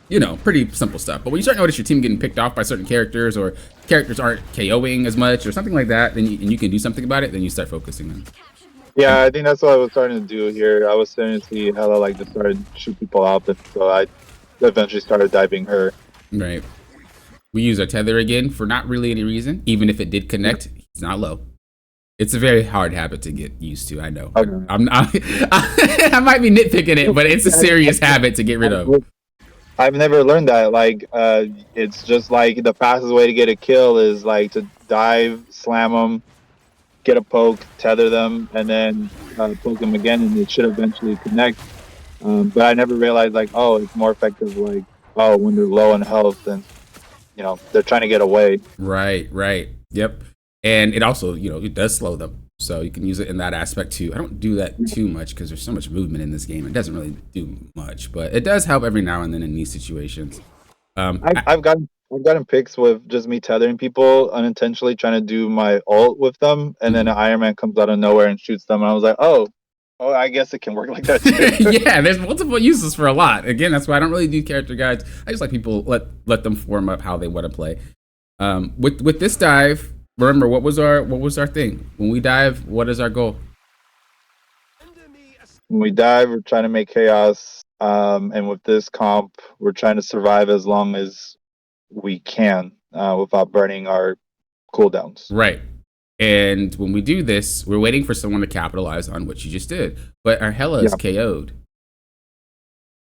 You know, pretty simple stuff. But when you start notice your team getting picked off by certain characters or characters aren't KOing as much or something like that, then you can do something about it, then you start focusing on. Yeah, I think that's what I was starting to do here. I was starting to see Hella like to start shoot people out, and so I eventually started diving her. Right. We use our tether again for not really any reason. Even if it did connect, it's not low. It's a very hard habit to get used to. I know. Okay. I might be nitpicking it, but it's a serious habit to get rid of. I've never learned that. Like, it's just like the fastest way to get a kill is like to dive, slam them, get a poke, tether them, and then poke them again, and it should eventually connect. But I never realized like, oh, it's more effective. Like, oh, when they're low on health, and you know they're trying to get away. Right. Yep. And it also, you know, it does slow them. So you can use it in that aspect too. I don't do that too much because there's so much movement in this game. It doesn't really do much, but it does help every now and then in these situations. I've gotten picks with just me tethering people unintentionally, trying to do my ult with them, and then an Iron Man comes out of nowhere and shoots them, and I was like, oh, I guess it can work like that too. Yeah, there's multiple uses for a lot. Again, that's why I don't really do character guides. I just like people let them form up how they want to play. With this dive. Remember, what was our thing? When we dive, what is our goal? When we dive, we're trying to make chaos. And with this comp, we're trying to survive as long as we can without burning our cooldowns. Right. And when we do this, we're waiting for someone to capitalize on what you just did. But our Hella is KO'd.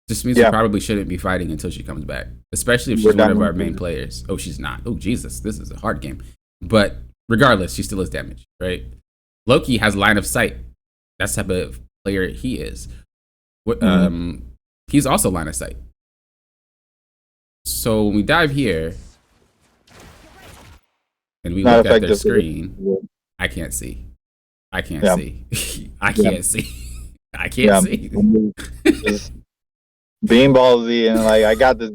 This means we probably shouldn't be fighting until she comes back. Especially if she's one of our main players. Oh, she's not. Oh, Jesus. This is a hard game. But regardless, she still is damaged, right? Loki has line of sight. That's the type of player he is. He's also line of sight. So when we dive here and we look at their screen, I can't see. I can't Yeah. see. I Yeah. can't see. I can't Yeah. see. Just being ballsy and like I got this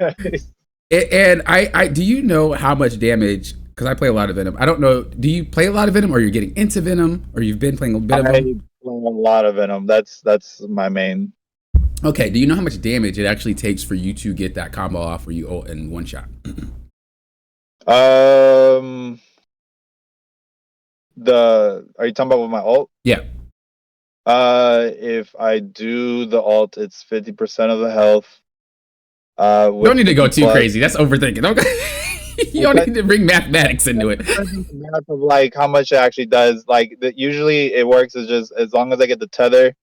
guy. And I do you know how much damage? Because I play a lot of Venom. I don't know. Do you play a lot of Venom, or you're getting into Venom, or you've been playing a bit I of play them? a lot of Venom. That's my main. Okay. Do you know how much damage it actually takes for you to get that combo off where you ult in one shot? Um, are you talking about with my ult? Yeah. If I do the ult, it's 50% of the health. You don't With need to 50 go too plus. crazy. That's overthinking. You don't need to bring mathematics into it. Math of like how much it actually does. Like usually it works is just as long as I get the tether,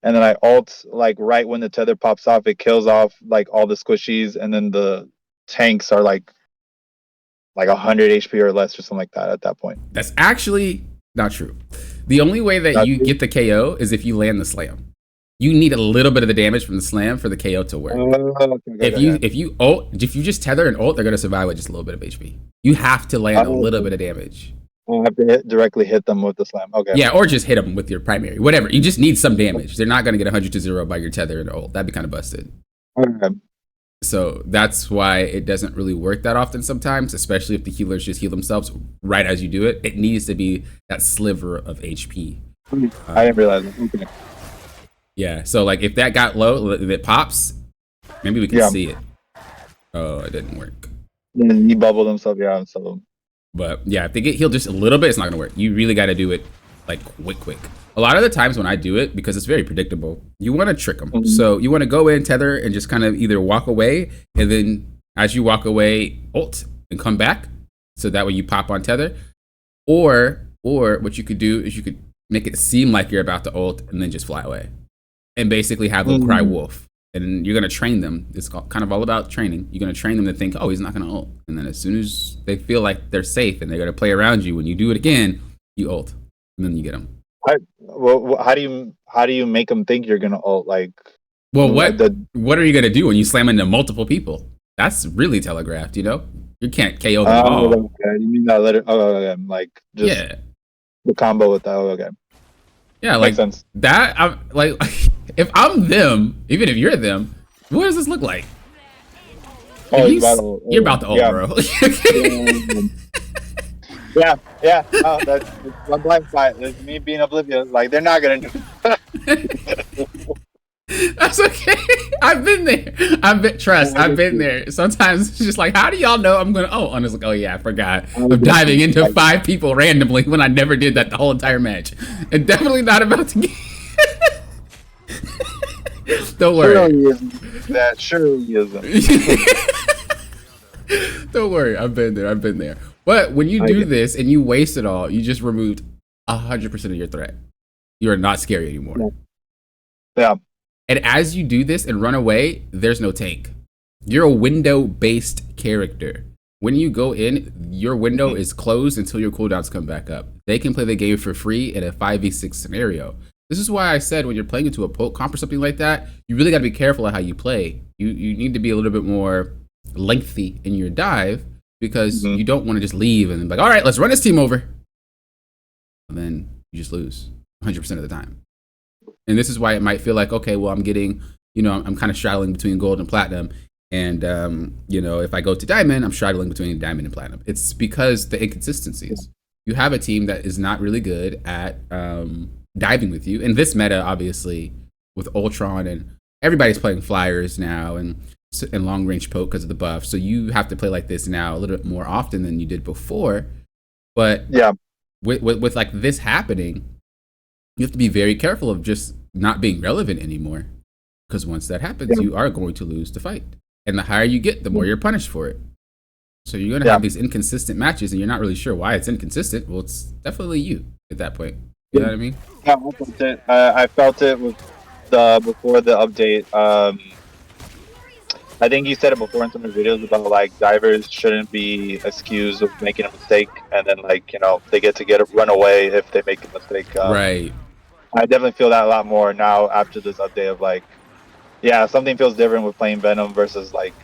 and then I ult like right when the tether pops off, it kills off like all the squishies, and then the tanks are like 100 HP or less or something like that at that point. That's actually not true. The only way that you get the KO is if you land the slam. You need a little bit of the damage from the slam for the KO to work. If you just tether and ult, they're gonna survive with just a little bit of HP. You have to land a little bit of damage. I have to directly hit them with the slam. Okay. Yeah, or just hit them with your primary. Whatever. You just need some damage. They're not gonna get 100-0 by your tether and ult. That'd be kind of busted. Okay. So that's why it doesn't really work that often sometimes, especially if the healers just heal themselves right as you do it. It needs to be that sliver of HP. I didn't realize that. Okay. Yeah, so like if that got low, if it pops, maybe we can see it. Oh, it didn't work. And he bubbled himself, so. But yeah, if they get healed just a little bit, it's not gonna work. You really got to do it like quick. A lot of the times when I do it, because it's very predictable, you want to trick them. Mm-hmm. So you want to go in, tether, and just kind of either walk away, and then as you walk away, ult and come back. So that way you pop on tether. Or what you could do is you could make it seem like you're about to ult and then just fly away. And basically have them cry wolf. And you're going to train them. It's kind of all about training. You're going to train them to think, oh, he's not going to ult. And then as soon as they feel like they're safe and they're going to play around you, when you do it again, you ult. And then you get them. How do you make them think you're going to ult? Like, well, what are you going to do when you slam into multiple people? That's really telegraphed, you know? You can't KO them all. Okay. You mean that letter? Oh, okay. Like, just the combo with that. Oh, okay. Yeah, like sense. That. I'm like, if I'm them, even if you're them, what does this look like? Oh, you're about to ult, bro. Yeah. Oh, that's one blind spot. It's me being oblivious. Like they're not gonna do it. That's okay. I've been there. I've been there. Sometimes it's just like, how do y'all know I'm gonna? Oh, and it's like, oh yeah, I forgot. I'm diving into 5 people randomly when I never did that the whole entire match, and definitely not about to get. Don't worry. That surely isn't. Don't worry. I've been there. But when you do this and you waste it all, you just removed 100% of your threat. You are not scary anymore. Yeah. And as you do this and run away, there's no tank. You're a window-based character. When you go in, your window is closed until your cooldowns come back up. They can play the game for free in a 5v6 scenario. This is why I said when you're playing into a poke comp or something like that, you really got to be careful of how you play. You need to be a little bit more lengthy in your dive because you don't want to just leave and be like, all right, let's run this team over. And then you just lose 100% of the time. And this is why it might feel like, okay, well, I'm getting, I'm kind of straddling between gold and platinum. And, if I go to diamond, I'm straddling between diamond and platinum. It's because the inconsistencies. You have a team that is not really good at diving with you. And this meta, obviously, with Ultron and everybody's playing flyers now and long range poke because of the buff. So you have to play like this now a little bit more often than you did before. But with like this happening, you have to be very careful of just not being relevant anymore. Because once that happens, you are going to lose the fight. And the higher you get, the more you're punished for it. So you're going to have these inconsistent matches and you're not really sure why it's inconsistent. Well, it's definitely you at that point. You know what I mean? Yeah, I felt it. I felt it with before the update. I think you said it before in some of the videos about like divers shouldn't be excused of making a mistake, and then they get to run away if they make a mistake. Right. I definitely feel that a lot more now after this update of like, something feels different with playing Venom versus like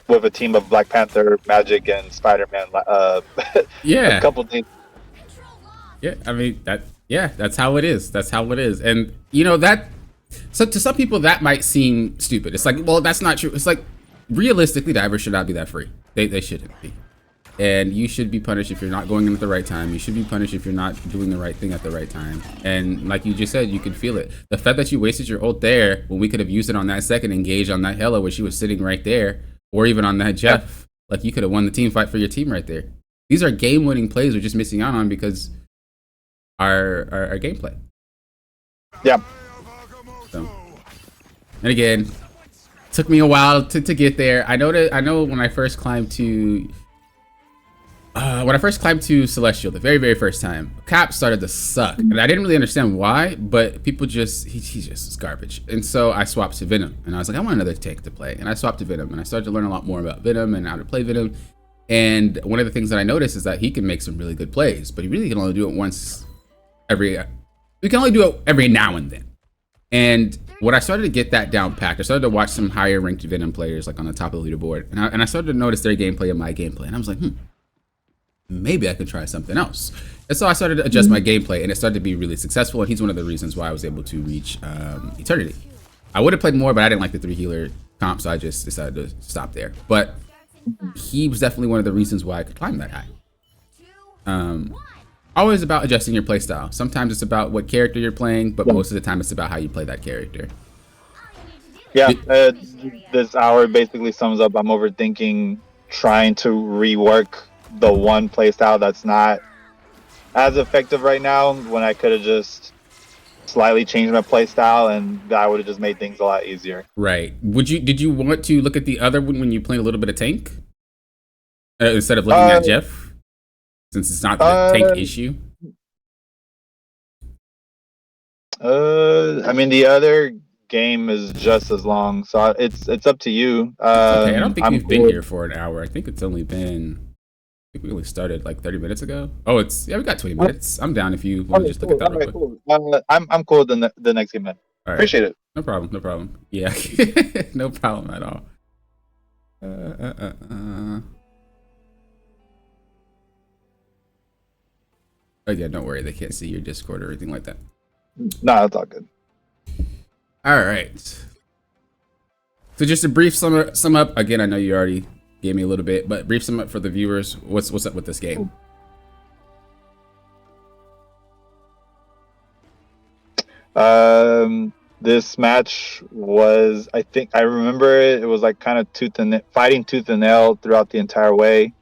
with a team of Black Panther, Magic, and Spider-Man. A couple days. Yeah, I mean that's how it is. That's how it is. And you know that so to some people that might seem stupid. It's like, well, that's not true. It's like realistically, divers should not be that free. They shouldn't be. And you should be punished if you're not going in at the right time. You should be punished if you're not doing the right thing at the right time. And like you just said, you can feel it. The fact that you wasted your ult there when we could have used it on that second engage on that Hela where she was sitting right there, or even on that Jeff, like you could have won the team fight for your team right there. These are game-winning plays we're just missing out on because our gameplay. Yeah. So, and again, took me a while to get there. I know when I first climbed to Celestial the very first time, Cap started to suck, and I didn't really understand why, but people just he just is garbage. And so I swapped to Venom, and I was like, I want another tank to play, and I swapped to Venom, and I started to learn a lot more about Venom and how to play Venom. And one of the things that I noticed is that he can make some really good plays, but he really can only do it once every. We can only do it every now and then. And when I started to get that down packed, I started to watch some higher ranked Venom players like on the top of the leaderboard, and I started to notice their gameplay and my gameplay, and I was like, maybe I could try something else. And so I started to adjust my gameplay, and it started to be really successful. And he's one of the reasons why I was able to reach Eternity. I would have played more, but I didn't like the 3 healer comp, so I just decided to stop there. But he was definitely one of the reasons why I could climb that high. Always about adjusting your playstyle. Sometimes it's about what character you're playing, but most of the time it's about how you play that character. Yeah, this hour basically sums up I'm overthinking trying to rework the one playstyle that's not as effective right now when I could have just slightly changed my playstyle and that would have just made things a lot easier. Right. Did you want to look at the other one when you played a little bit of tank? Instead of looking at Jeff? Since it's not the tank issue? I mean, the other game is just as long, so it's up to you. Okay, I don't think we've been here for an hour. I think it's only been... I think we only started like 30 minutes ago. Oh, we got 20 minutes. I'm down if you want to just look at that real quick. Cool. I'm cool with the next game then. All right. Appreciate it. No problem. Yeah, no problem at all. Oh yeah, don't worry. They can't see your Discord or anything like that. No, that's all good. All right. So just a brief sum up. Again, I know you already gave me a little bit, but brief sum up for the viewers. What's up with this game? This match was, I think I remember it was like kind of fighting tooth and nail throughout the entire way.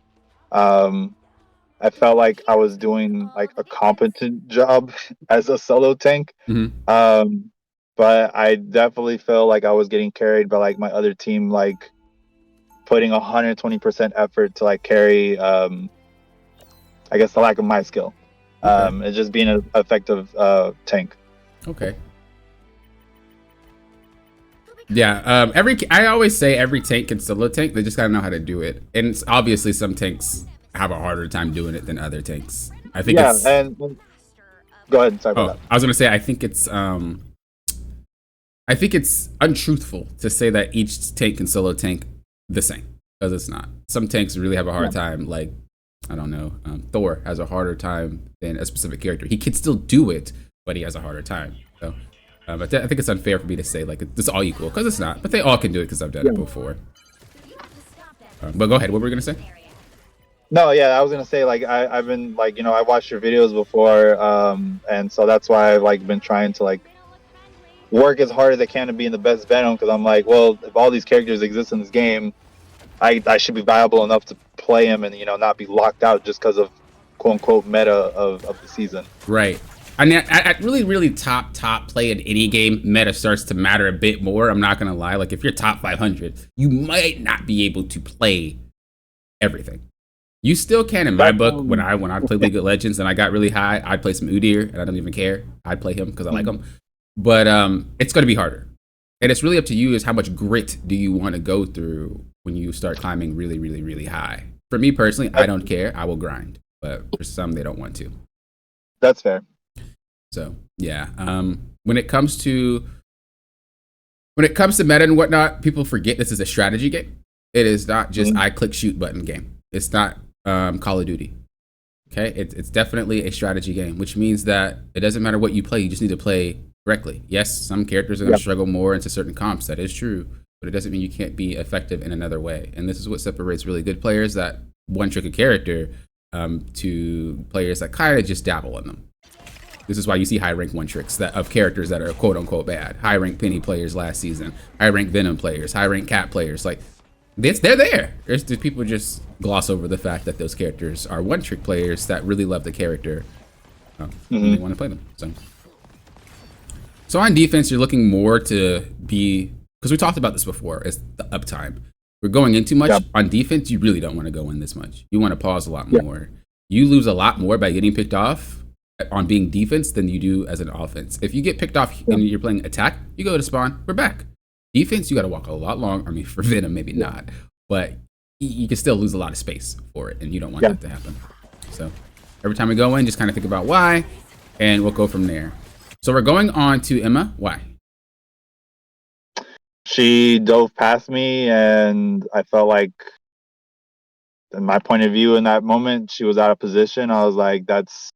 I felt like I was doing like a competent job as a solo tank. But I definitely felt like I was getting carried by like my other team, like putting 120% effort to like carry I guess the lack of my skill. It's just being an effective tank. Okay. Yeah, I always say every tank can solo tank. They just gotta know how to do it. And it's obviously some tanks have a harder time doing it than other tanks. I think it's... and go ahead. Sorry about that. I was gonna say I think it's untruthful to say that each tank can solo tank the same, because it's not. Some tanks really have a hard time, like, I don't know, Thor has a harder time than a specific character. He can still do it, but he has a harder time. So I think it's unfair for me to say like it's all equal, because it's not. But they all can do it because I've done it before. But go ahead. What were we gonna say? No, yeah, I was gonna say like I've been like, you know, I watched your videos before, and so that's why I've like been trying to like work as hard as I can to be in the best Venom, because I'm like, well, if all these characters exist in this game, I should be viable enough to play him and, you know, not be locked out just because of quote unquote meta of the season. Right. I mean, at really top play in any game, meta starts to matter a bit more. I'm not gonna lie. Like if you're top 500, you might not be able to play everything. You still can in my book. When I play League of Legends and I got really high, I'd play some Udyr and I don't even care. I'd play him because I like him. But it's gonna be harder. And it's really up to you is how much grit do you want to go through when you start climbing really high. For me personally, I don't care. I will grind. But for some, they don't want to. That's fair. So yeah, when it comes to meta and whatnot, people forget this is a strategy game. It is not just I click shoot button game. It's not Call of Duty. Okay, it's definitely a strategy game, which means that it doesn't matter what you play, you just need to play correctly. Yes, some characters are going to struggle more into certain comps, that is true, but it doesn't mean you can't be effective in another way. And this is what separates really good players that one-trick a character to players that kind of just dabble in them. This is why you see high-rank one-tricks of characters that are quote-unquote bad. High-rank Penny players last season, high-rank Venom players, high-rank Cat players, like, they're there. There's people just gloss over the fact that those characters are one-trick players that really love the character. And they want to play them. So on defense, you're looking more to be, because we talked about this before, as the uptime. We're going in too much. Yep. On defense, you really don't want to go in this much. You want to pause a lot more. You lose a lot more by getting picked off on being defense than you do as an offense. If you get picked off and you're playing attack, you go to spawn, we're back. Defense, you got to walk a lot long. I mean, for Venom, maybe not, but you can still lose a lot of space for it, and you don't want that to happen. So every time we go in, just kind of think about why, and we'll go from there. So we're going on to Emma. Why? She dove past me, and I felt like, in my point of view, in that moment, she was out of position. I was like, that's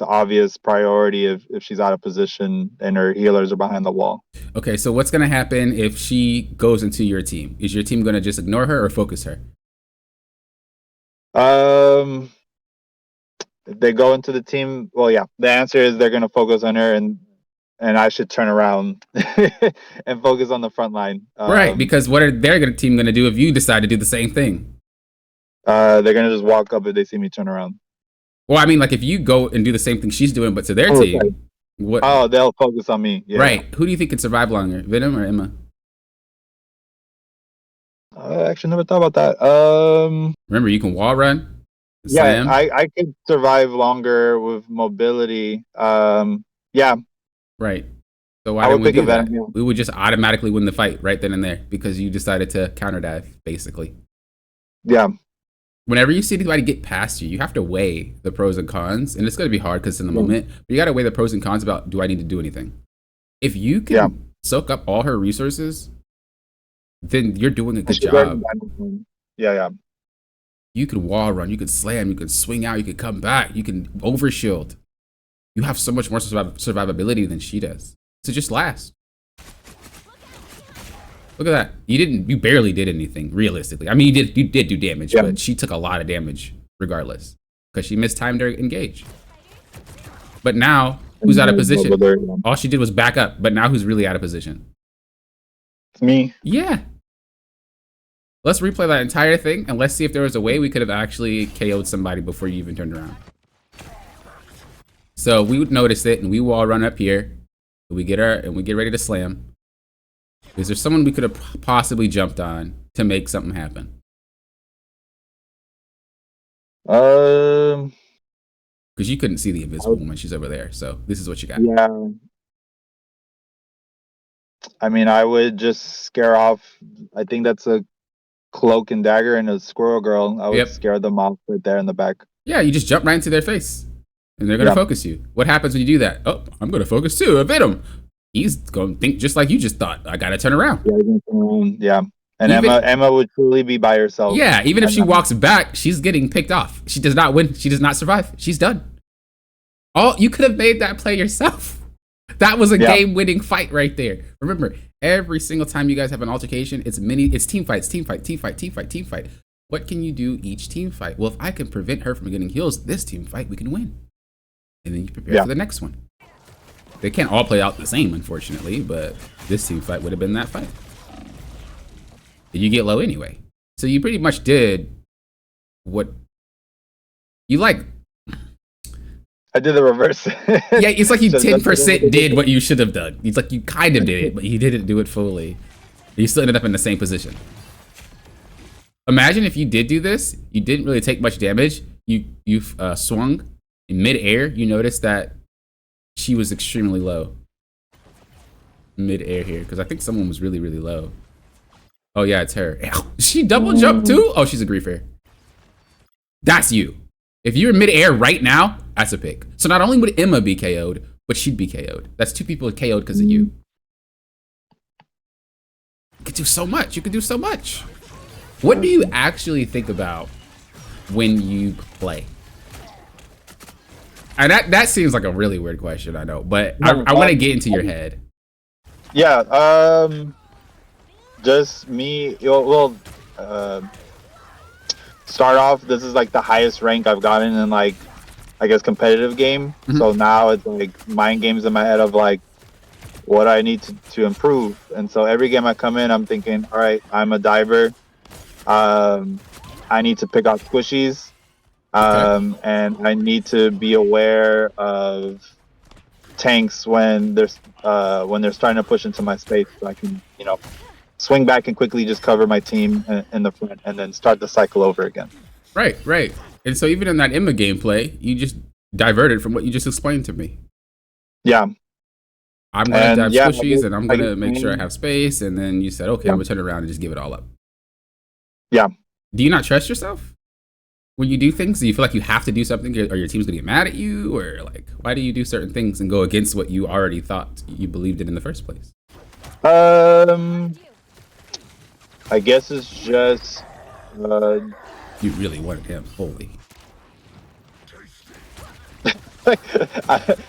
obvious priority if she's out of position and her healers are behind the wall. Okay, so what's going to happen if she goes into your team? Is your team going to just ignore her or focus her? If they go into the team, well, yeah, the answer is they're going to focus on her, and I should turn around and focus on the front line. Right, because what are their team going to do if you decide to do the same thing? They're going to just walk up if they see me turn around. Well, I mean, like, if you go and do the same thing she's doing, but to their team, okay. What? Oh, they'll focus on me. Yeah. Right. Who do you think can survive longer, Venom or Emma? I actually never thought about that. Remember, you can wall run. Yeah, I could survive longer with mobility. Yeah. Right. So why didn't we do that? We would just automatically win the fight right then and there because you decided to counter dive, basically. Yeah. Whenever you see anybody get past you, you have to weigh the pros and cons, and it's going to be hard because it's in the moment, but you got to weigh the pros and cons about, do I need to do anything? If you can soak up all her resources, then you're doing a good job. Yeah. You could wall run, you could slam, you could swing out, you could come back, you can overshield. You have so much more survivability than she does. So just last. Look at that. You barely did anything, realistically. I mean, you did do damage, but she took a lot of damage regardless because she mistimed her engage. But now, who's out of position? All she did was back up, but now who's really out of position? It's me. Yeah. Let's replay that entire thing, and let's see if there was a way we could have actually KO'd somebody before you even turned around. So we would notice it, and we will all run up here. We get ready to slam. Is there someone we could have possibly jumped on to make something happen? Because you couldn't see the invisible woman. She's over there. So this is what you got. Yeah. I mean, I would just scare off. I think that's a cloak and dagger and a squirrel girl. I would scare them off right there in the back. Yeah, you just jump right into their face. And they're going to focus you. What happens when you do that? Oh, I'm going to focus too. I hit him. He's going to think just like you just thought. I got to turn around. Yeah. And Emma would truly be by herself. Yeah, even if she walks back, she's getting picked off. She does not win. She does not survive. She's done. You could have made that play yourself. That was a game-winning fight right there. Remember, every single time you guys have an altercation, it's team fights, team fight. What can you do each team fight? Well, if I can prevent her from getting heals this team fight, we can win. And then you prepare for the next one. They can't all play out the same, unfortunately, but this team fight would have been that fight. You get low anyway. So you pretty much did what you like. I did the reverse. Yeah, it's like you 10% did what you should have done. It's like you kind of did it, but you didn't do it fully. You still ended up in the same position. Imagine if you did do this, you didn't really take much damage. You swung in midair. You noticed that she was extremely low. Midair here, because I think someone was really, really low. Oh yeah, it's her. She double jumped too? Oh, she's a griefer. That's you. If you're midair right now, that's a pick. So not only would Emma be KO'd, but she'd be KO'd. That's two people KO'd because of you. You could do so much. You could do so much. What do you actually think about when you play? And that seems like a really weird question, I know, but No, I want to get into your head. Yeah, just me. Well, start off. This is like the highest rank I've gotten in like, I guess, competitive game. So now it's like mind games in my head of like what I need to improve. And so every game I come in, I'm thinking, all right, I'm a diver. I need to pick out squishies. Okay. And I need to be aware of tanks when they're starting to push into my space, so I can swing back and quickly just cover my team in the front, and then start the cycle over again. Right, right. And so even in that Emma gameplay, you just diverted from what you just explained to me. Yeah. I'm gonna dive yeah, squishies, and I'm gonna make sure I have space. And then you said, okay, I'm gonna turn around and just give it all up. Yeah. Do you not trust yourself when you do things? Do you feel like you have to do something, or your team's gonna get mad at you, or like why do you do certain things and go against what you already thought you believed in the first place? I guess it's just You really wanted him, holy.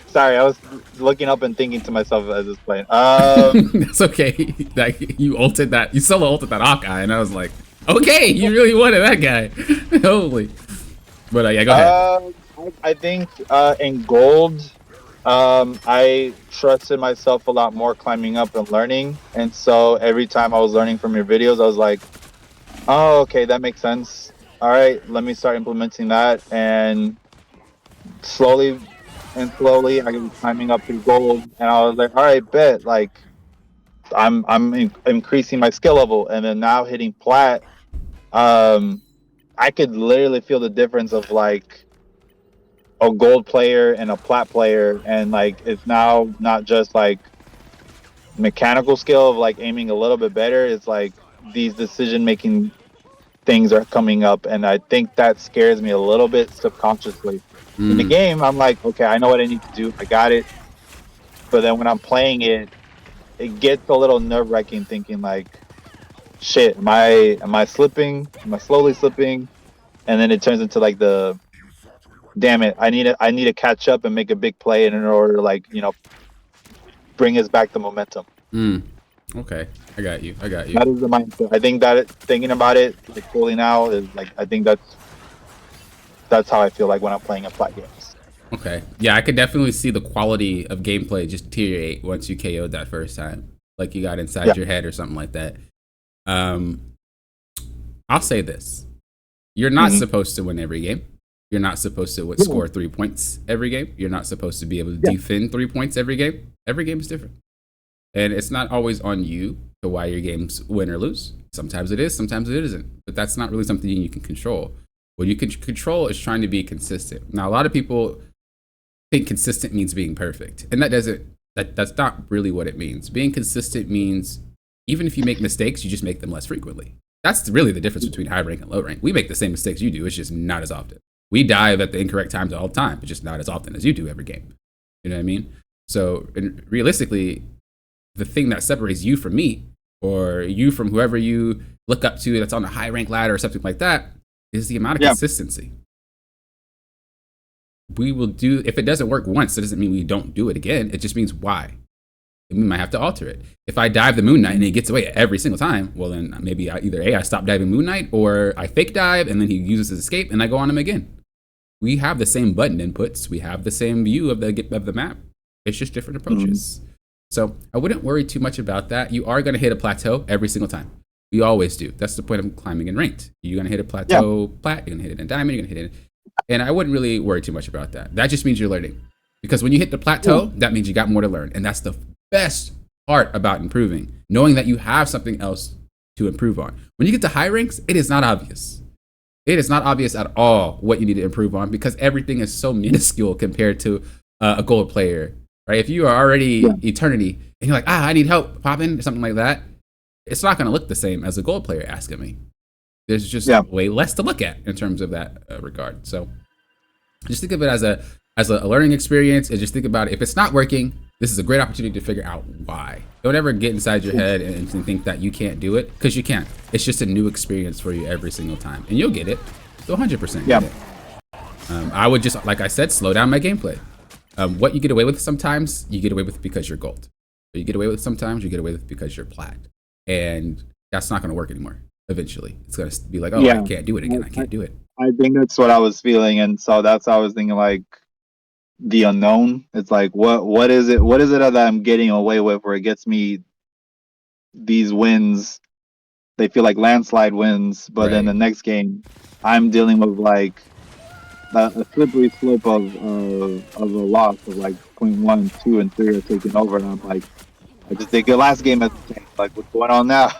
Sorry, I was looking up and thinking to myself as it's playing. That's okay. Like you ulted that, you solo ulted that Hawkeye, and I was like, okay, you really wanted that guy. Holy. But yeah, go ahead. I think in gold, I trusted myself a lot more climbing up and learning, and so every time I was learning from your videos, I was like, oh, okay, that makes sense. All right, let me start implementing that, and slowly I was climbing up through gold, and I was like, all right, bet, like I'm increasing my skill level, and then now hitting plat, I could literally feel the difference of like a gold player and a plat player, and like it's now not just like mechanical skill of like aiming a little bit better, it's like these decision making things are coming up, and I think that scares me a little bit subconsciously. In the game, I'm like, okay, I know what I need to do, I got it. But then when I'm playing it, it gets a little nerve-wracking, thinking like, shit, am I slipping? Am I slowly slipping? And then it turns into like the, damn it, I need to catch up and make a big play in order to like, bring us back the momentum. Okay, I got you. That is the mindset. I think that thinking about it like fully now is like, I think that's how I feel like when I'm playing in plat games. Okay, yeah, I could definitely see the quality of gameplay just deteriorate once you KO'd that first time, like you got inside your head or something like that. I'll say this: you're not supposed to win every game. You're not supposed to score 3 points every game. You're not supposed to be able to defend 3 points every game. Every game is different. And it's not always on you to why your games win or lose. Sometimes it is, sometimes it isn't. But that's not really something you can control. What you can control is trying to be consistent. Now, a lot of people think consistent means being perfect. And that's not really what it means. Being consistent means even if you make mistakes, you just make them less frequently. That's really the difference between high rank and low rank. We make the same mistakes you do, it's just not as often. We dive at the incorrect times all the time, but just not as often as you do every game. You know what I mean? So realistically, the thing that separates you from me, or you from whoever you look up to that's on a high rank ladder or something like that, is the amount of consistency. We will do, if it doesn't work once, it doesn't mean we don't do it again. It just means why. And we might have to alter it. If I dive the Moon Knight and he gets away every single time, well then maybe I stop diving Moon Knight, or I fake dive and then he uses his escape and I go on him again. We have the same button inputs. We have the same view of the map. It's just different approaches. So I wouldn't worry too much about that. You are going to hit a plateau every single time. We always do. That's the point of climbing in ranked. You're going to hit a plateau plat, you're going to hit it in diamond, you're going to hit it. And I wouldn't really worry too much about that. That just means you're learning. Because when you hit the plateau, that means you got more to learn. And that's the best part about improving, knowing that you have something else to improve on. When you get to high ranks, it is not obvious. It is not obvious at all what you need to improve on, because everything is so minuscule compared to a gold player, right? If you are already eternity and you're like, I need help popping or something like that, it's not going to look the same as a gold player asking me. There's just way less to look at in terms of that regard. So just think of it as a learning experience, and just think about it. If it's not working, this is a great opportunity to figure out why. Don't ever get inside your head and think that you can't do it, because you can't. It's just a new experience for you every single time, and you'll get it. You'll 100% get it. I would just, like I said, slow down my gameplay. What you get away with sometimes, you get away with because you're gold. What you get away with sometimes, you get away with because you're plat. And that's not going to work anymore. Eventually, it's going to be like, oh, yeah, I can't do it again. I can't do it. I think that's what I was feeling, and so that's how I was thinking, like, the unknown. It's like, what is it? What is it that I'm getting away with where it gets me these wins? They feel like landslide wins, but then the next game, I'm dealing with like a slippery slope of a loss of like 0.1, 2, and 3 are taking over, and I'm like, I just did good last game at the tank. Like, what's going on now?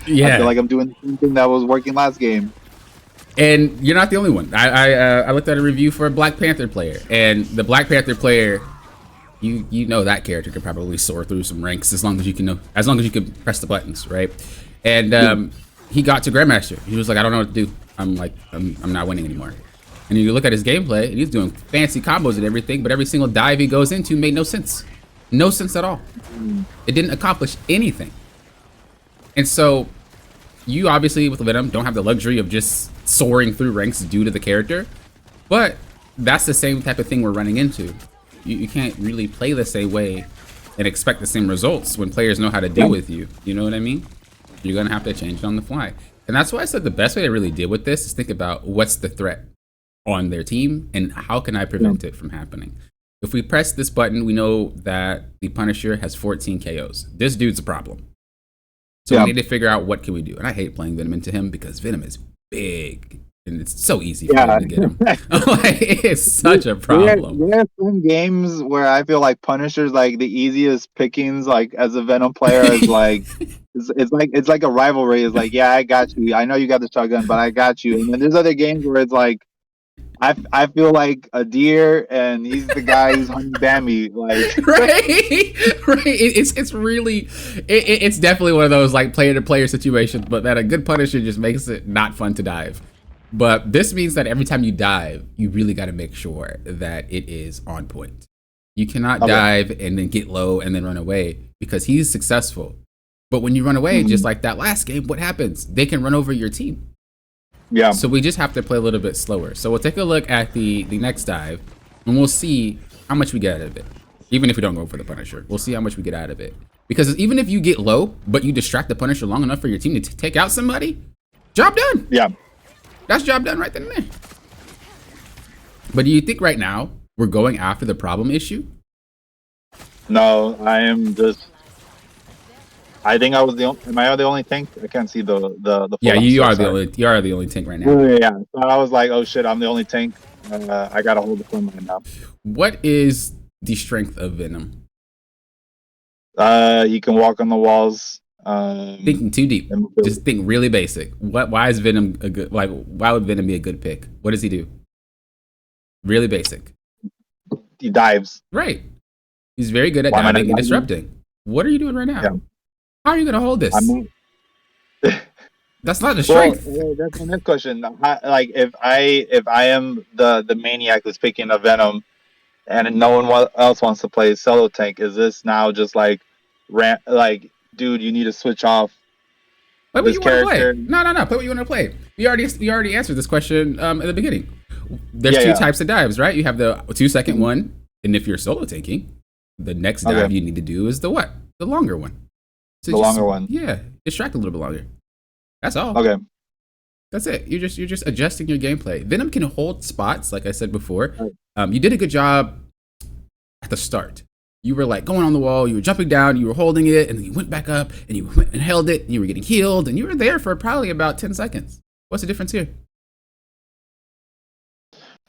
Yeah, I feel like I'm doing the same thing that was working last game. And you're not the only one. I looked at a review for a Black Panther player, and the Black Panther player, you know that character could probably soar through some ranks as long as you can press the buttons, right? And he got to Grandmaster. He was like, I don't know what to do. I'm not winning anymore. And you look at his gameplay, and he's doing fancy combos and everything, but every single dive he goes into made no sense. No sense at all. It didn't accomplish anything. And so you obviously with Venom don't have the luxury of just soaring through ranks due to the character, but that's the same type of thing we're running into. You can't really play the same way and expect the same results when players know how to deal with you. You know what I mean? You're gonna have to change it on the fly. And that's why I said the best way to really deal with this is think about what's the threat on their team and how can I prevent it from happening. If we press this button, we know that the Punisher has 14 KOs. This dude's a problem. So we need to figure out what can we do. And I hate playing Venom into him because Venom is big and it's so easy for him to get him. Like, it's such a problem. There are some games where I feel like Punisher's like the easiest pickings. Like as a Venom player, is like it's like a rivalry. It's like, yeah, I got you. I know you got the shotgun, but I got you. And then there's other games where it's like, I feel like a deer, and he's the guy who's hunting Bambi. Like, right. It's really, it's definitely one of those like player to player situations. But that a good Punisher just makes it not fun to dive. But this means that every time you dive, you really got to make sure that it is on point. You cannot dive and then get low and then run away because he's successful. But when you run away, just like that last game, what happens? They can run over your team. Yeah. So we just have to play a little bit slower. So we'll take a look at the next dive, and we'll see how much we get out of it. Even if we don't go for the Punisher, we'll see how much we get out of it. Because even if you get low, but you distract the Punisher long enough for your team to take out somebody, job done. Yeah. That's job done right then and there. But do you think right now we're going after the problem issue? No, I am just. I think I was the only. Am I the only tank? I can't see the. Yeah, you are the only tank right now. Yeah. So I was like, oh shit, I'm the only tank. I gotta hold the phone right now. What is the strength of Venom? He can walk on the walls. Thinking too deep. Just think really basic. Why is Venom a good? Like, why would Venom be a good pick? What does he do? Really basic. He dives. Right. He's very good at diving and disrupting. What are you doing right now? Yeah. How are you gonna hold this? That's not the strength. Well, that's my next question. Like, if I am the maniac that's picking a Venom, and no one else wants to play solo tank, is this now just like, dude, you need to switch off play this character? No. Play what you want to play. We already answered this question at the beginning. There's two types of dives, right? You have the 2-second one, and if you're solo tanking, the next dive you need to do is the what? The longer one. So longer one. Yeah, distract a little bit longer. That's all. Okay. That's it. You're just adjusting your gameplay. Venom can hold spots, like I said before. You did a good job at the start. You were like going on the wall, you were jumping down, you were holding it, and then you went back up, and you went and held it, and you were getting healed, and you were there for probably about 10 seconds. What's the difference here?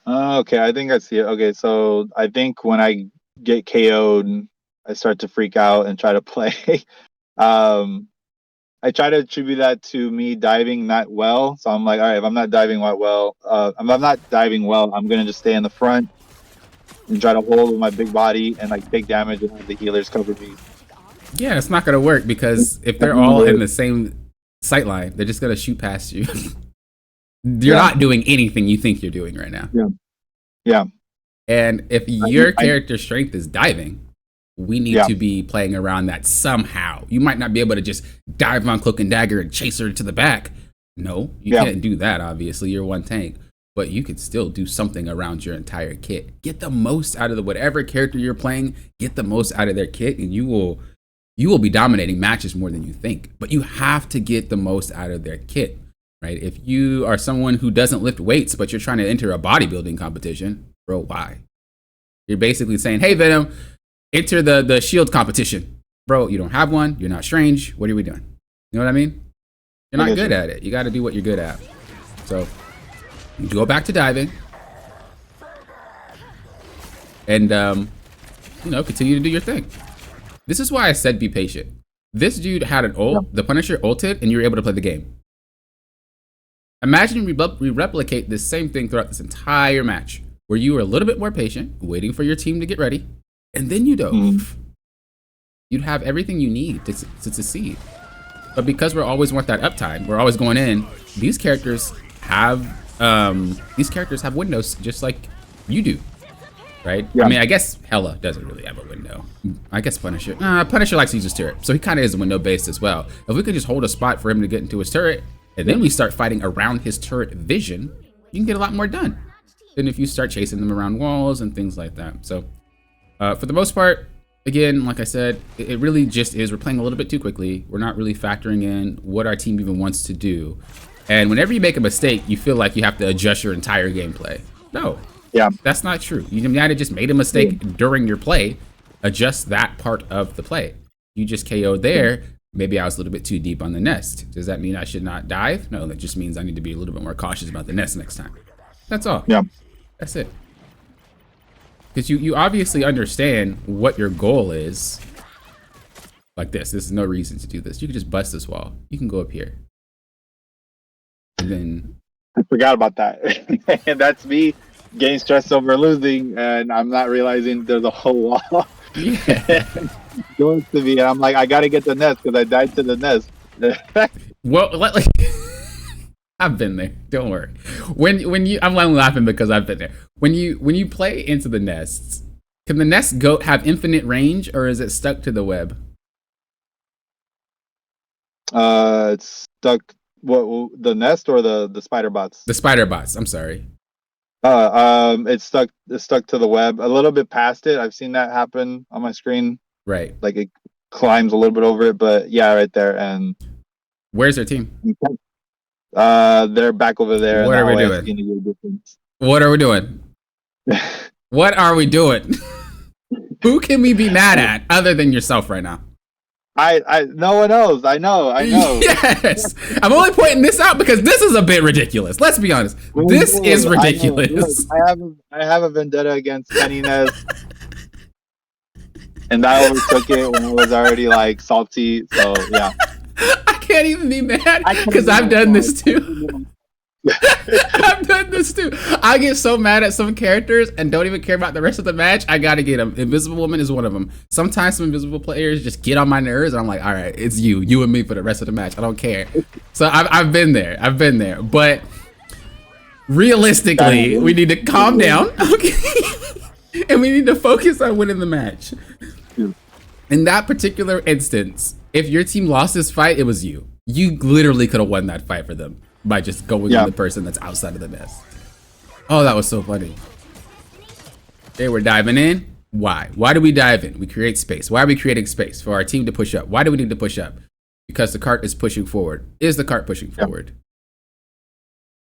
Okay, I think I see it. Okay, so I think when I get KO'd, I start to freak out and try to play. I try to attribute that to me diving not well. So I'm like, all right, if I'm not diving well, if I'm not diving well, I'm gonna just stay in the front and try to hold with my big body and like take damage and have the healers cover me. Yeah, it's not gonna work because if they're all in the same sight line, they're just gonna shoot past you. You're not doing anything you think you're doing right now. Yeah. And if your character's strength is diving, we need to be playing around that somehow. You might not be able to just dive on Cloak and Dagger and chase her to the back. No, you can't do that, obviously. You're one tank. but you could still do something around your entire kit. Get the most out of whatever character you're playing. Get the most out of their kit, and you will be dominating matches more than you think. But you have to get the most out of their kit, right? If you are someone who doesn't lift weights, but you're trying to enter a bodybuilding competition, bro, why? You're basically saying, hey, Venom, enter the shield competition. Bro, you don't have one. You're not strange. What are we doing? You know what I mean? You're not good at it. You got to do what you're good at. So you go back to diving. And, continue to do your thing. This is why I said be patient. This dude had an ult. The Punisher ulted, and you were able to play the game. Imagine we replicate this same thing throughout this entire match, where you were a little bit more patient, waiting for your team to get ready, and then you dove. You'd have everything you need to succeed. But because we're always want that uptime, we're always going in. These characters have windows just like you do, right? Yeah. I mean, I guess Hela doesn't really have a window. I guess Punisher likes to use his turret, so he kind of is window based as well. If we could just hold a spot for him to get into his turret, and then we start fighting around his turret vision, you can get a lot more done than if you start chasing them around walls and things like that. So, for the most part. Again, like I said, it really just is, we're playing a little bit too quickly. We're not really factoring in what our team even wants to do. And whenever you make a mistake, you feel like you have to adjust your entire gameplay. No, that's not true. You might have just made a mistake during your play. Adjust that part of the play. You just KO'd there. Maybe I was a little bit too deep on the nest. Does that mean I should not dive? No, that just means I need to be a little bit more cautious about the nest next time. That's all. Yeah, that's it. Because you obviously understand what your goal is. Like this. This is no reason to do this. You can just bust this wall. You can go up here. And then... I forgot about that. And that's me getting stressed over losing, and I'm not realizing there's a whole wall. Yeah. Going to me, and I'm like, I got to get the nest because I died to the nest. Well, I've been there. Don't worry. When you, I'm laughing because I've been there. When you play into the nests, can the nest have infinite range, or is it stuck to the web? It's stuck. What, the nest or the spider bots? The spider bots. I'm sorry. It's stuck. It's stuck to the web. A little bit past it. I've seen that happen on my screen. Right. Like it climbs a little bit over it, but yeah, right there. And where's their team? They're back over there. What are we doing? What are we doing? What are we doing? Who can we be mad at other than yourself right now? No one knows. I know. Yes. I'm only pointing this out because this is a bit ridiculous. Let's be honest. This is ridiculous. I have a vendetta against Penny Nest. And I overtook it when I was already like salty. So yeah. I can't even be mad because I've done this too. I've done this too. I get so mad at some characters and don't even care about the rest of the match. I gotta get them. Invisible Woman is one of them. Sometimes some invisible players just get on my nerves, and I'm like, all right, it's you and me for the rest of the match. I don't care. So I've been there. But realistically, we need to calm down, okay? And we need to focus on winning the match. In that particular instance, if your team lost this fight, it was you. You literally could have won that fight for them by just going with the person that's outside of the nest. Oh, that was so funny. Okay, we're diving in. Why? Why do we dive in? We create space. Why are we creating space? For our team to push up. Why do we need to push up? Because the cart is pushing forward. Is the cart pushing forward?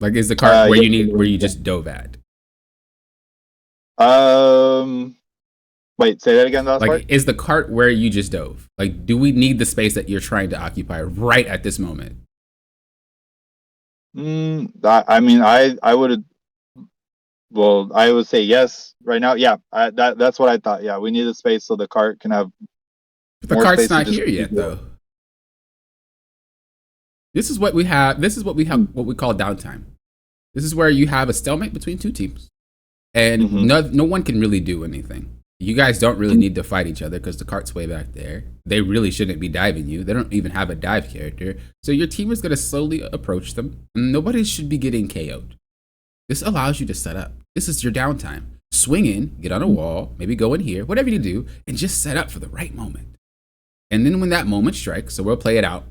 Like, is the cart where you just dove at? Wait, say that again. Like, part? Is the cart where you just dove? Like, do we need the space that you're trying to occupy right at this moment? I mean, I would. Well, I would say yes right now. Yeah, that's what I thought. Yeah, we need a space so the cart can have. But the cart's not here yet, though. This is what we have. This is what we have. What we call downtime. This is where you have a stalemate between two teams, and no one can really do anything. You guys don't really need to fight each other because the cart's way back there. They really shouldn't be diving you. They don't even have a dive character. So your team is going to slowly approach them. And nobody should be getting KO'd. This allows you to set up. This is your downtime. Swing in, get on a wall, maybe go in here, whatever you do, and just set up for the right moment. And then when that moment strikes, so we'll play it out.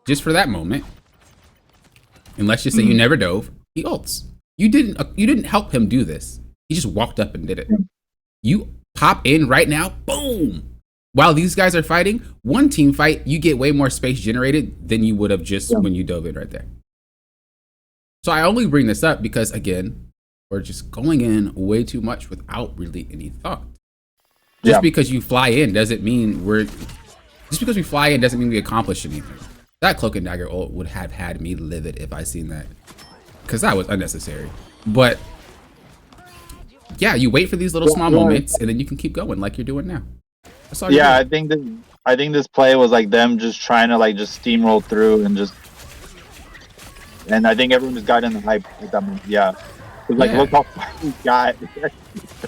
Just for that moment, And let's just say you never dove. He ults. You didn't help him do this. He just walked up and did it. You pop in right now, boom. While these guys are fighting, one team fight, you get way more space generated than you would have just when you dove in right there. So I only bring this up because, again, we're just going in way too much without really any thought. Just because you fly in doesn't mean we accomplish anything. That Cloak and Dagger ult would have had me livid if I seen that, because that was unnecessary. But yeah, you wait for these little small moments, and then you can keep going like you're doing now. That's all I think this play was like them just trying to like just steamroll through and I think everyone just got in the hype at that moment. Like, look how far we got.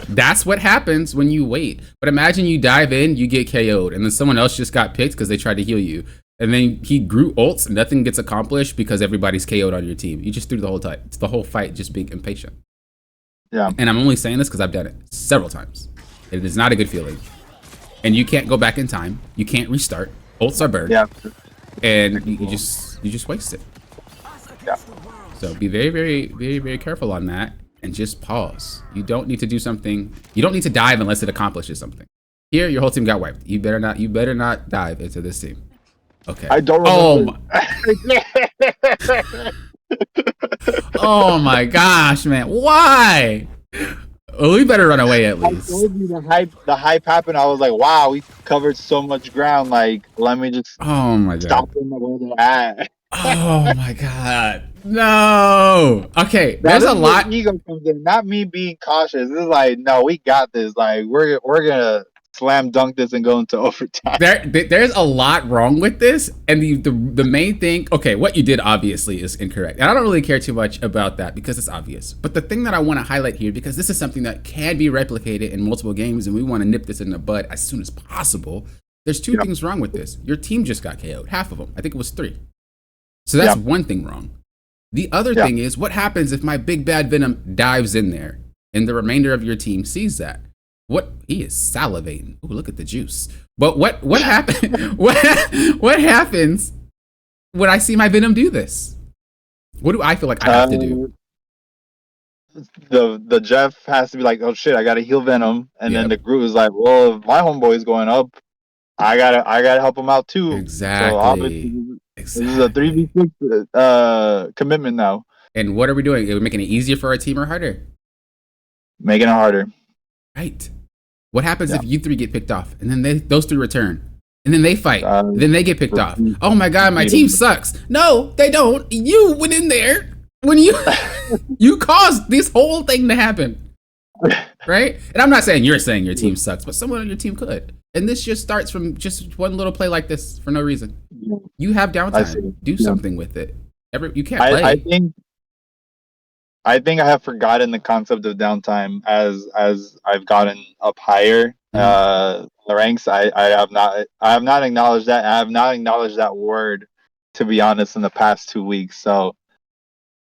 That's what happens when you wait. But imagine you dive in, you get KO'd, and then someone else just got picked because they tried to heal you. And then he grew ults, nothing gets accomplished because everybody's KO'd on your team. You just threw the whole time. It's the whole fight just being impatient. Yeah. And I'm only saying this because I've done it several times. It is not a good feeling. And you can't go back in time. You can't restart. Ults are burned. Yeah. And you just waste it. Yeah. So be very, very, very, very careful on that, and just pause. You don't need to do something. You don't need to dive unless it accomplishes something. Here, your whole team got wiped. You better not dive into this team. Okay. I don't remember. Oh my gosh, man. Why? Well, we better run away at least. I told you the hype happened. I was like, wow, we covered so much ground. Like, let me just stop them where they're at. Oh my god. No. Okay, there's a lot. Ego comes in, not me being cautious. It's like, no, we got this. Like, we're gonna slam dunk this and go into overtime. There's a lot wrong with this, and the main thing. Okay, what you did obviously is incorrect, and I don't really care too much about that because it's obvious. But the thing that I want to highlight here, because this is something that can be replicated in multiple games, and we want to nip this in the bud as soon as possible. There's two things wrong with this. Your team just got KO'd, half of them. I think it was 3. So that's one thing wrong. The other thing is, what happens if my big bad Venom dives in there and the remainder of your team sees that? He is salivating. Ooh, look at the juice. But what happen, what happens when I see my Venom do this? What do I feel like I have to do? The Jeff has to be like, oh shit, I gotta heal Venom, and then the group is like, well, if my homeboy's going up, I gotta help him out too. Exactly. So obviously, this is a 3v6 commitment now. And what are we doing? Are we making it easier for our team or harder? Making it harder. Right. What happens if you 3 get picked off, and then those 3 return, and then they fight, then they get picked off? Oh my god, my team sucks. No, they don't. You went in there when you you caused this whole thing to happen, right? And I'm not saying you're saying your team sucks, but someone on your team could. And this just starts from just one little play like this for no reason. You have downtime. Do something with it. You can't play. I think I have forgotten the concept of downtime as I've gotten up higher the ranks. I have not acknowledged that. I have not acknowledged that word, to be honest, in the past 2 weeks. So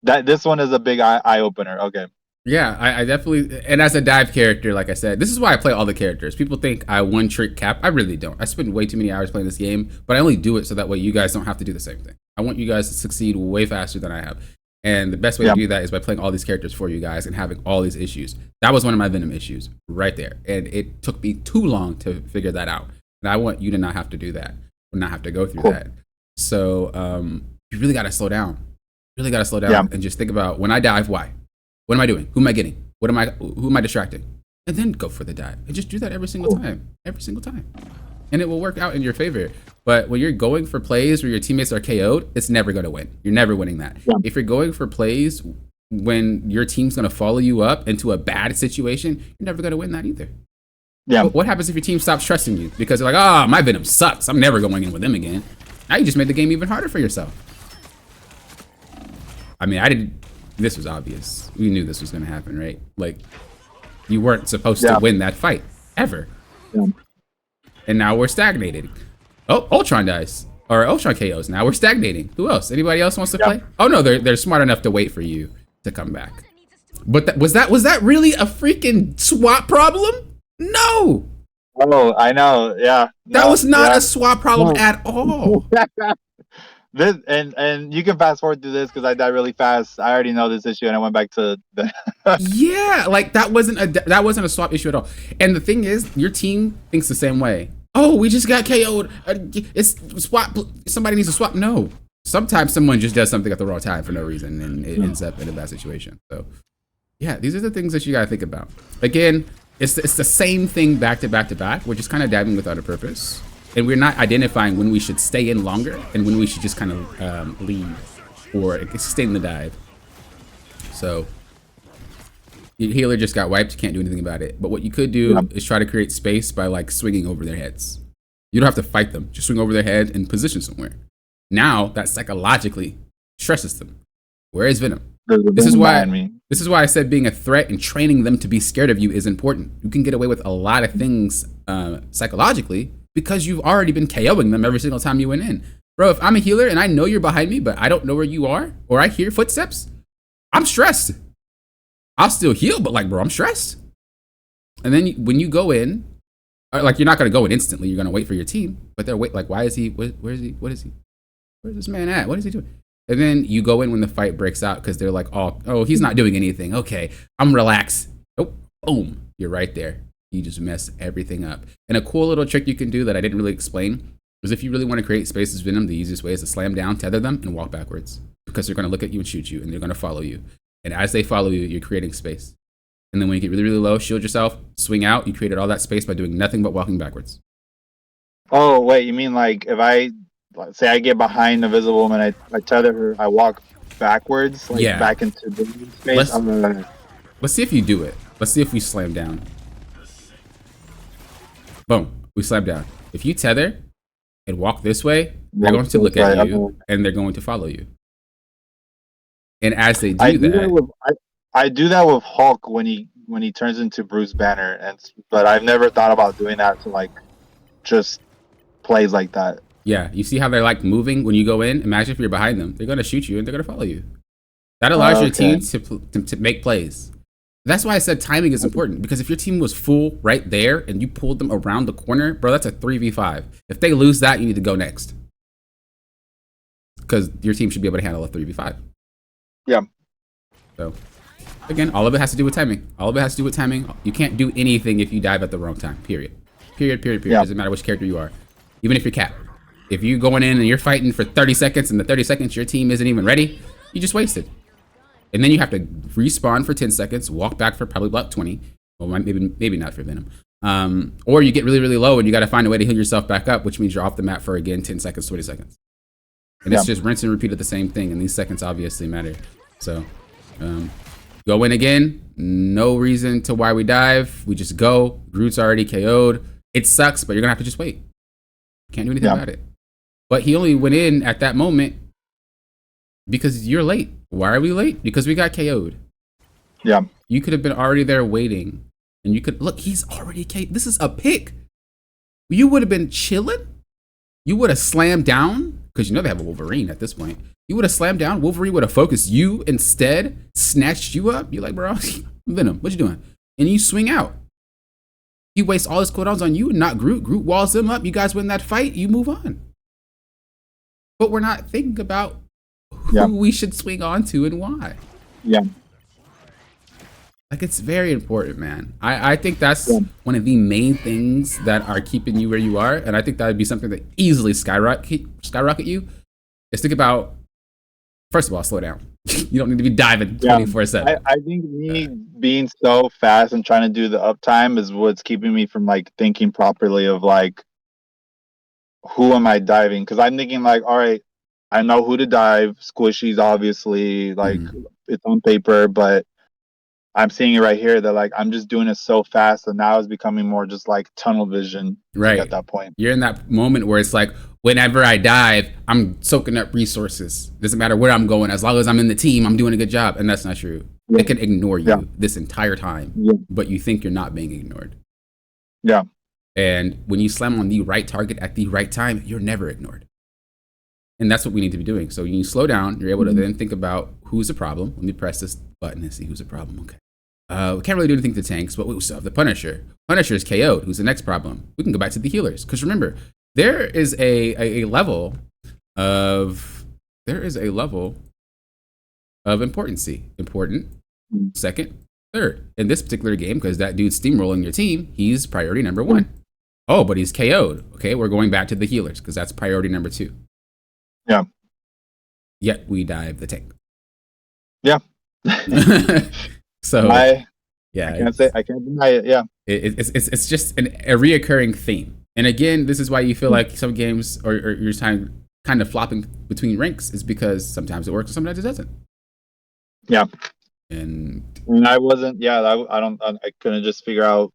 this one is a big eye opener. Okay. Yeah, I definitely, and as a dive character, like I said, this is why I play all the characters. People think I one trick cap. I really don't. I spend way too many hours playing this game, but I only do it so that way you guys don't have to do the same thing. I want you guys to succeed way faster than I have. And the best way to do that is by playing all these characters for you guys and having all these issues. That was one of my Venom issues right there. And it took me too long to figure that out. And I want you to not have to do that, or not have to go through that. So you really got to slow down. Really got to slow down and just think about, when I dive, why? What am I doing? Who am I getting? Who am I distracting? And then go for the dive. And just do that every single time. Every single time. And it will work out in your favor. But when you're going for plays where your teammates are KO'd, it's never going to win. You're never winning that. Yeah. If you're going for plays when your team's going to follow you up into a bad situation, you're never going to win that either. Yeah. But what happens if your team stops trusting you? Because they're like, my Venom sucks. I'm never going in with them again. Now you just made the game even harder for yourself. I mean, this was obvious. We knew this was going to happen, right? Like, you weren't supposed to win that fight, ever. Yeah. And now we're stagnating. Oh, Ultron dies. Or Ultron KOs. Now we're stagnating. Who else? Anybody else wants to play? Oh, no, they're smart enough to wait for you to come back. But was that really a freaking swap problem? No. Oh, I know. Yeah. That was not a swap problem at all. This and you can fast forward through this because I died really fast. I already know this issue, and I went back to the. Yeah, like that wasn't a swap issue at all. And the thing is, your team thinks the same way. Oh, we just got KO'd. It's swap. Somebody needs to swap. No, sometimes someone just does something at the wrong time for no reason, and it ends up in a bad situation. So, yeah, these are the things that you gotta think about. Again, it's the same thing back to back to back. We're just kind of diving without a purpose, and we're not identifying when we should stay in longer and when we should just kind of leave or extend the dive. So. Your healer just got wiped. You can't do anything about it. But what you could do is try to create space by like swinging over their heads. You don't have to fight them. Just swing over their head and position somewhere. Now that psychologically stresses them. Where is Venom? This is why I said being a threat and training them to be scared of you is important. You can get away with a lot of things psychologically because you've already been KOing them every single time you went in. Bro, if I'm a healer and I know you're behind me, but I don't know where you are, or I hear footsteps, I'm stressed. I'll still heal, but like, bro, I'm stressed. And then when you go in, like, you're not going to go in instantly. You're going to wait for your team, but they're wait. Like, why is he? Where is he? What is he? Where's this man at? What is he doing? And then you go in when the fight breaks out because they're like, oh, he's not doing anything. Okay, I'm relaxed. Oh, boom, you're right there. You just mess everything up. And a cool little trick you can do that I didn't really explain is if you really want to create spaces with Venom, the easiest way is to slam down, tether them, and walk backwards because they're going to look at you and shoot you, and they're going to follow you. And as they follow you, you're creating space. And then when you get really, really low, shield yourself, swing out. You created all that space by doing nothing but walking backwards. Oh, wait, you mean like if I, say I get behind the visible woman, I tether her, I walk backwards, like back into the space? Let's see if you do it. Let's see if we slam down. Boom, we slam down. If you tether and walk this way, they're going to look at you and they're going to follow you. And as they do I do that with Hulk when he turns into Bruce Banner, but I've never thought about doing that to like just plays like that. Yeah, you see how they're like moving when you go in? Imagine if you're behind them. They're going to shoot you and they're going to follow you. That allows your team to make plays. That's why I said timing is important, because if your team was full right there and you pulled them around the corner, bro, that's a 3v5. If they lose that, you need to go next. Because your team should be able to handle a 3v5. Yeah. So, again, all of it has to do with timing. All of it has to do with timing. You can't do anything if you dive at the wrong time, period. Period. Yeah. Doesn't matter which character you are. Even if you're Cap. If you're going in and you're fighting for 30 seconds and the 30 seconds your team isn't even ready, you just wasted. And then you have to respawn for 10 seconds, walk back for probably about 20. Well, maybe not for Venom. Or you get really, really low and you got to find a way to heal yourself back up, which means you're off the map for, again, 10 seconds, 20 seconds. And it's just rinse and repeat of the same thing. And these seconds obviously matter. So go in again. No reason to why we dive. We just go. Groot's already KO'd. It sucks, but you're going to have to just wait. Can't do anything about it. But he only went in at that moment because you're late. Why are we late? Because we got KO'd. Yeah. You could have been already there waiting. And you could, look, he's already KO'd. This is a pick. You would have been chilling. You would have slammed down. Because you know they have a Wolverine at this point. You would have slammed down. Wolverine would have focused you instead, snatched you up. You're like, bro, Venom, what you doing? And you swing out. He wastes all his cooldowns on you and not Groot. Groot walls them up. You guys win that fight. You move on. But we're not thinking about who we should swing on to and why. Yeah. Like, it's very important, man. I think that's one of the main things that are keeping you where you are. And I think that would be something that easily skyrocket you. Is think about, first of all, slow down. You don't need to be diving 24/7. I think me being so fast and trying to do the uptime is what's keeping me from like thinking properly of like, who am I diving? Because I'm thinking like, all right, I know who to dive. Squishy's obviously like it's on paper, but I'm seeing it right here that like I'm just doing it so fast, and now it's becoming more just like tunnel vision. Right at that point, you're in that moment where it's like, whenever I dive, I'm soaking up resources. Doesn't matter where I'm going, as long as I'm in the team, I'm doing a good job. And that's not true. It can ignore you this entire time, but you think you're not being ignored. Yeah. And when you slam on the right target at the right time, you're never ignored. And that's what we need to be doing. So when you slow down, you're able to then think about who's the problem. Let me press this button and see who's the problem. Okay. We can't really do anything to tanks, but we still have the Punisher. Punisher is KO'd. Who's the next problem? We can go back to the healers. Because remember, there is a level of there is a level of importancy. Important, second, third. In this particular game, because that dude's steamrolling your team, he's priority number 1. Oh, but he's KO'd. Okay, we're going back to the healers because that's priority number 2. Yeah. Yet we dive the tank. Yeah. So I yeah, I can't deny it. Yeah. It's just a reoccurring theme. And again, this is why you feel like some games or your time kind of flopping between ranks is because sometimes it works and sometimes it doesn't. Yeah. And I wasn't. Yeah. I couldn't just figure out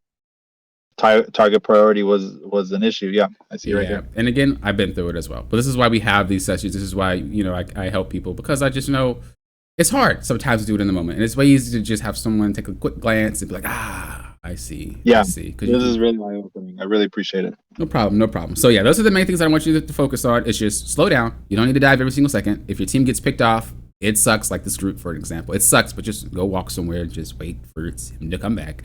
target priority was an issue. Yeah, I see right here. And again, I've been through it as well. But this is why we have these sessions. This is why I help people, because I just know it's hard sometimes to do it in the moment, and it's way easier to just have someone take a quick glance and be like, I see. Yeah, I see. This is really eye-opening. I really appreciate it. No problem. So yeah, those are the main things I want you to focus on. It's just slow down. You don't need to dive every single second. If your team gets picked off, it sucks. Like this group, for example, it sucks. But just go walk somewhere and just wait for him to come back.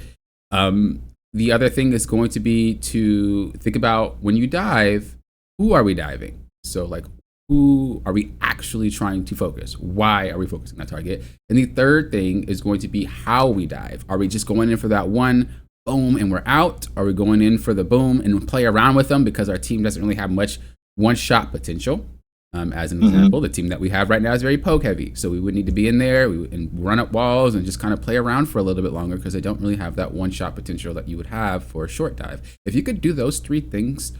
The other thing is going to be to think about when you dive, who are we diving? So like, who are we actually trying to focus? Why are we focusing on that target? And the third thing is going to be how we dive. Are we just going in for that one boom and we're out? Are we going in for the boom and play around with them because our team doesn't really have much one-shot potential? As an example, the team that we have right now is very poke heavy. So we would need to be in there and run up walls and just kind of play around for a little bit longer because they don't really have that one-shot potential that you would have for a short dive. If you could do those 3 things,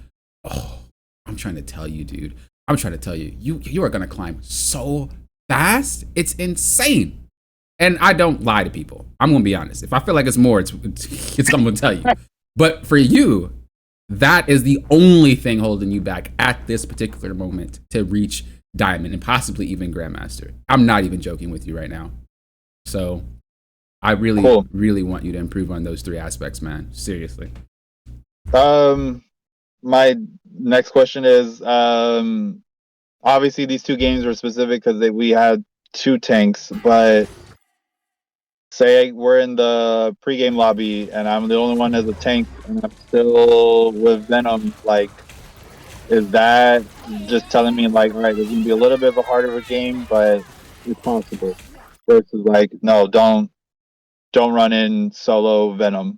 I'm trying to tell you, dude. I'm trying to tell you, you are going to climb so fast. It's insane. And I don't lie to people. I'm going to be honest. If I feel like it's more, it's I'm going to tell you. But for you, that is the only thing holding you back at this particular moment to reach Diamond and possibly even Grandmaster. I'm not even joking with you right now. So I really, really want you to improve on those 3 aspects, man. Seriously. My next question is, obviously these 2 games were specific because we had 2 tanks, but say we're in the pregame lobby and I'm the only one as a tank and I'm still with Venom, like, is that just telling me like, all right, there's gonna be a little bit of a harder game, but it's possible, versus like, no, don't run in solo Venom?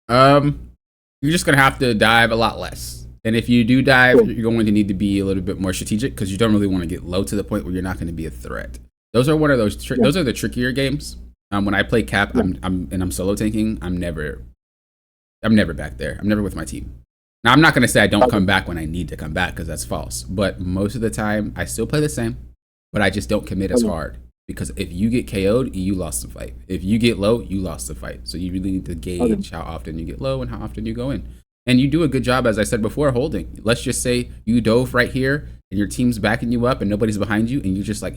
You're just gonna have to dive a lot less. And if you do dive, you're going to need to be a little bit more strategic because you don't really want to get low to the point where you're not going to be a threat. Those are one of those. Those are the trickier games. When I play Cap, I'm solo tanking. I'm never back there. I'm never with my team. Now I'm not going to say I don't come back when I need to come back because that's false. But most of the time, I still play the same, but I just don't commit as hard because if you get KO'd, you lost the fight. If you get low, you lost the fight. So you really need to gauge how often you get low and how often you go in. And you do a good job, as I said before, holding. Let's just say you dove right here and your team's backing you up and nobody's behind you and you just like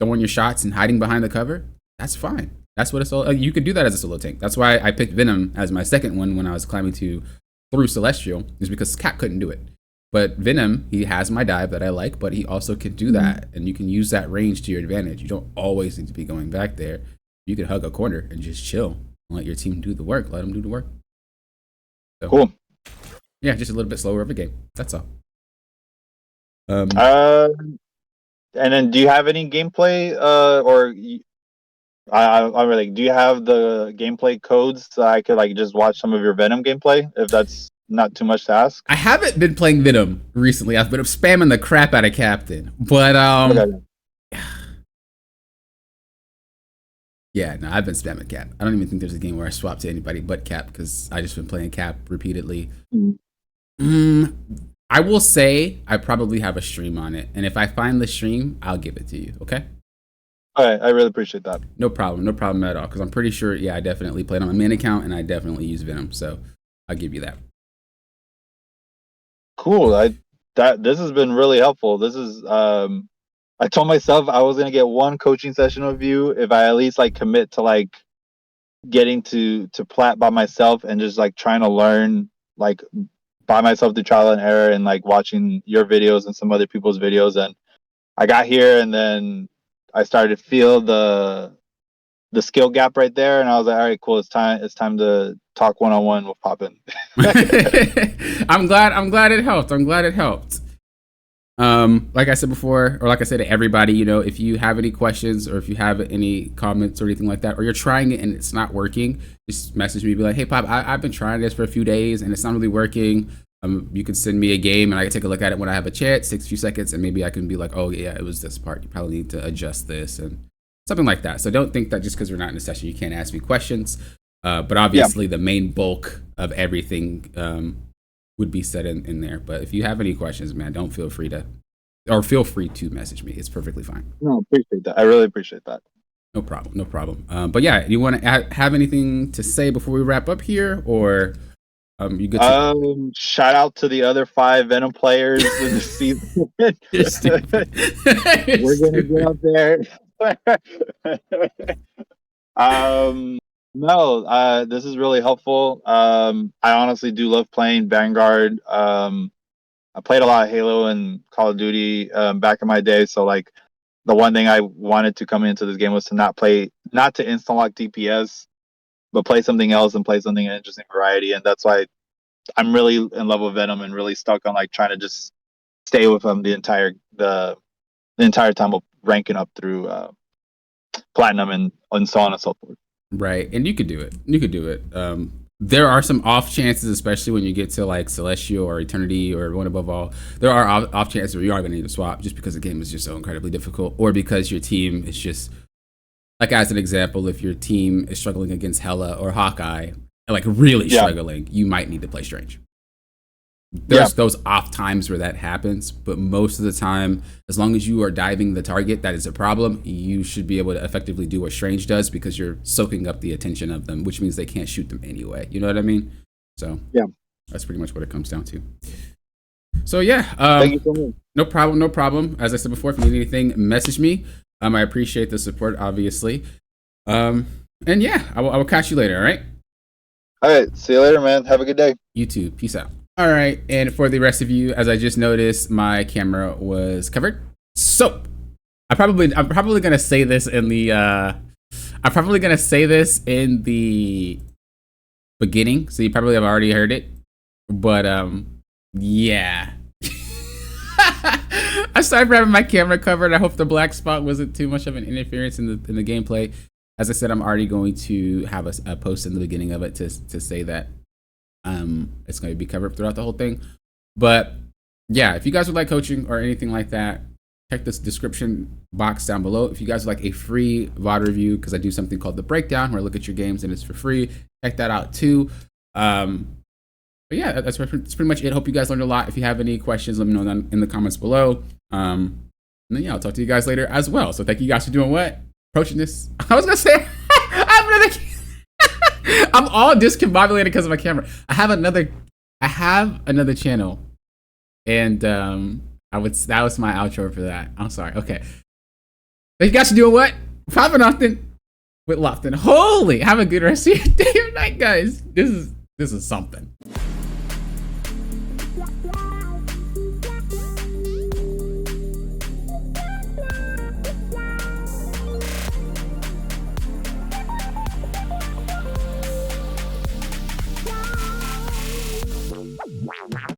throwing your shots and hiding behind the cover. That's fine. That's what a solo. You could do that as a solo tank. That's why I picked Venom as my second one when I was climbing through Celestial, is because Cap couldn't do it. But Venom, he has my dive that I like, but he also can do that, and you can use that range to your advantage. You don't always need to be going back there. You can hug a corner and just chill and let your team do the work. Let them do the work. So, cool. Yeah, just a little bit slower of a game. That's all. And then, do you have any gameplay, or I'm really, do you have the gameplay codes so I could like just watch some of your Venom gameplay if that's not too much to ask? I haven't been playing Venom recently. I've been spamming the crap out of Captain, but yeah, no, I've been spamming Cap. I don't even think there's a game where I swap to anybody but Cap because I just been playing Cap repeatedly. I will say I probably have a stream on it, and if I find the stream, I'll give it to you. Okay. All right, I really appreciate that. No problem at all. Because I'm pretty sure, I definitely played on my main account, and I definitely use Venom, so I'll give you that. Cool. This has been really helpful. This is I told myself I was gonna get one coaching session with you if I at least like commit to like getting to plat by myself and just like trying to learn like by myself through trial and error and like watching your videos and some other people's videos. And I got here and then I started to feel the skill gap right there, and I was like, all right, cool, it's time to talk one-on-one with Poppin. I'm glad it helped. Like I said before, or like I said to everybody, you know, if you have any questions or if you have any comments or anything like that, or you're trying it and it's not working, just message me, be like, hey Pop, I've been trying this for a few days and it's not really working. You can send me a game and I can take a look at it when I have a chance, takes a few seconds, and maybe I can be like, oh yeah, it was this part. You probably need to adjust this and something like that. So don't think that just because we're not in a session, you can't ask me questions. But obviously the main bulk of everything would be said in there. But if you have any questions, man, don't feel free to message me. It's perfectly fine. No, appreciate that. I really appreciate that. No problem. No problem. But yeah, you want to have anything to say before we wrap up here, or you good to shout out to the other 5 Venom players in the season. You're stupid. We're gonna get up there. No, this is really helpful. I honestly do love playing Vanguard. I played a lot of Halo and Call of Duty back in my day, so like the one thing I wanted to come into this game was to not to instant lock DPS, but play something else and play something interesting variety, and that's why I'm really in love with Venom and really stuck on like trying to just stay with him the entire time of ranking up through platinum and so on and so forth. Right, and you could do it. There are some off chances, especially when you get to like Celestial or Eternity or One Above All. There are off chances where you are going to need to swap just because the game is just so incredibly difficult, or because your team is just, like as an example, if your team is struggling against Hela or Hawkeye, like really struggling, you might need to play Strange. There's those off times where that happens, but most of the time, as long as you are diving the target that is a problem, you should be able to effectively do what Strange does because you're soaking up the attention of them, which means they can't shoot them anyway. You know what I mean? So yeah, that's pretty much what it comes down to. So yeah, thank you so much. No problem. As I said before, if you need anything, message me. I appreciate the support, obviously. And yeah, I will catch you later. All right. All right. See you later, man. Have a good day. You too. Peace out. All right, and for the rest of you, as I just noticed, my camera was covered. So I'm probably gonna say this in the beginning, so you probably have already heard it. But yeah. I started having my camera covered. I hope the black spot wasn't too much of an interference in the gameplay. As I said, I'm already going to have a post in the beginning of it to say that it's going to be covered throughout the whole thing. But yeah, if you guys would like coaching or anything like that, check this description box down below. If you guys would like a free VOD review, because I do something called the breakdown where I look at your games and it's for free, check that out too. But yeah, that's pretty much it. Hope you guys learned a lot. If you have any questions, let me know in the comments below. And then yeah, I'll talk to you guys later as well. So thank you guys for doing what? Approaching this. I was gonna say I'm all discombobulated because of my camera. I have another channel, and that was my outro for that. I'm sorry. Okay. Thank you guys for doing what? Popping often with Lofton. Holy, have a good rest of your day or night, guys. This is something.